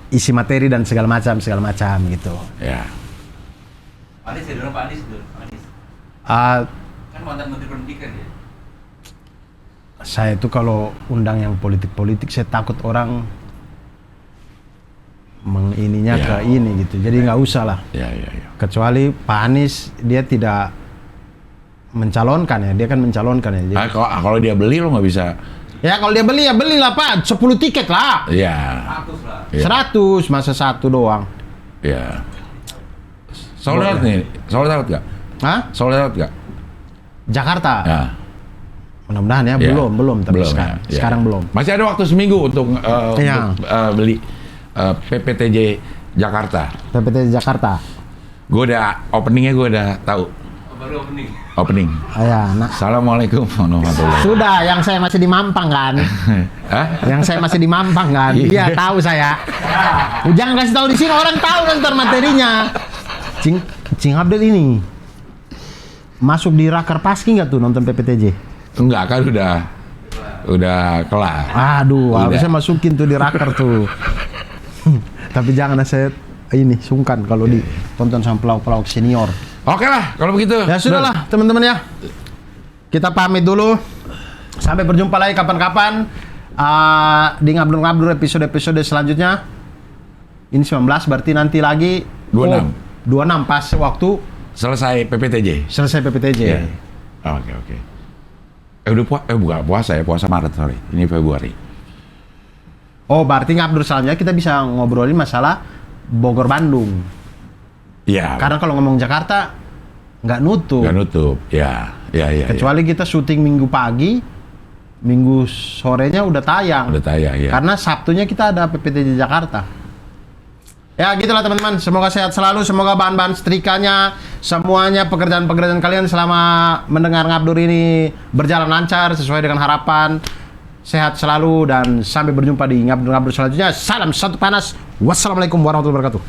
isi materi dan segala macam gitu. Ya. Pak Anies ya dulu, Pak Anies dulu. Pak Anies. Kan mantan Menteri Pendidikan ya. Saya itu kalau undang yang politik-politik, saya takut orang mengininya Ya. ke ini gitu. Jadi nggak usah lah. Ya. Kecuali Pak Anies dia tidak mencalonkan ya, dia kan mencalonkan ya. Jadi, Kalau dia beli lo nggak bisa. ya kalau dia beli ya belilah Pak, 10 tiket lah. Iya. 100 lah. Iya. 100 masa satu doang. Iya. Soal lewat nih, soal lewat nggak? Hah? Soal lewat nggak? Jakarta. Ya. Mudah-mudahan ya, Ya. belum tapi Belum, sekarang, ya. sekarang belum. Masih ada waktu seminggu untuk Iya. beli PPTJ Jakarta. PPT Jakarta. Gue udah openingnya, gue udah tahu. Oh, baru opening. Opening. Ya, nah. Assalamualaikum warahmatullahi. Sudah, yang saya masih di Mampang kan. Hah? Yang saya masih di Mampang kan. Iya, Iya. tahu saya. Jangan kasih tahu di sini, orang tahu ntar materinya. Cing Abdel ini masuk di Raker Paski nggak tuh nonton PPTJ? Enggak, kan udah kelar. Aduh, Udah. harusnya masukin tuh di Raker tuh. Tapi jangan, saya ini sungkan kalau ditonton sama pelawak-pelawak senior. Oke lah, kalau begitu. Ya sudahlah teman-teman ya. Kita pamit dulu. Sampai berjumpa lagi kapan-kapan di Ngabdur-Ngabdur episode-episode selanjutnya. Ini 19 berarti nanti lagi 26. 26 pas waktu Selesai PPTJ. selesai PPTJ. Iya. Oke. Bukan puasa ya, puasa Maret, sorry. Ini Februari. Oh, berarti Ngabdur selanjutnya kita bisa ngobrolin masalah Bogor Bandung. Iya. Karena kalau ngomong Jakarta nggak nutup. Nggak nutup. Ya. Kecuali kita syuting Minggu pagi, Minggu sorenya udah tayang. Udah tayang ya. Karena Sabtunya kita ada PPTJ Jakarta. Ya gitulah teman-teman, semoga sehat selalu, semoga bahan-bahan setrikanya, semuanya pekerjaan-pekerjaan kalian selama mendengar Ngabdur ini berjalan lancar sesuai dengan harapan. Sehat selalu dan sampai berjumpa di Ngabdur-Ngabdur selanjutnya. Salam satu panas. Wassalamualaikum warahmatullahi wabarakatuh.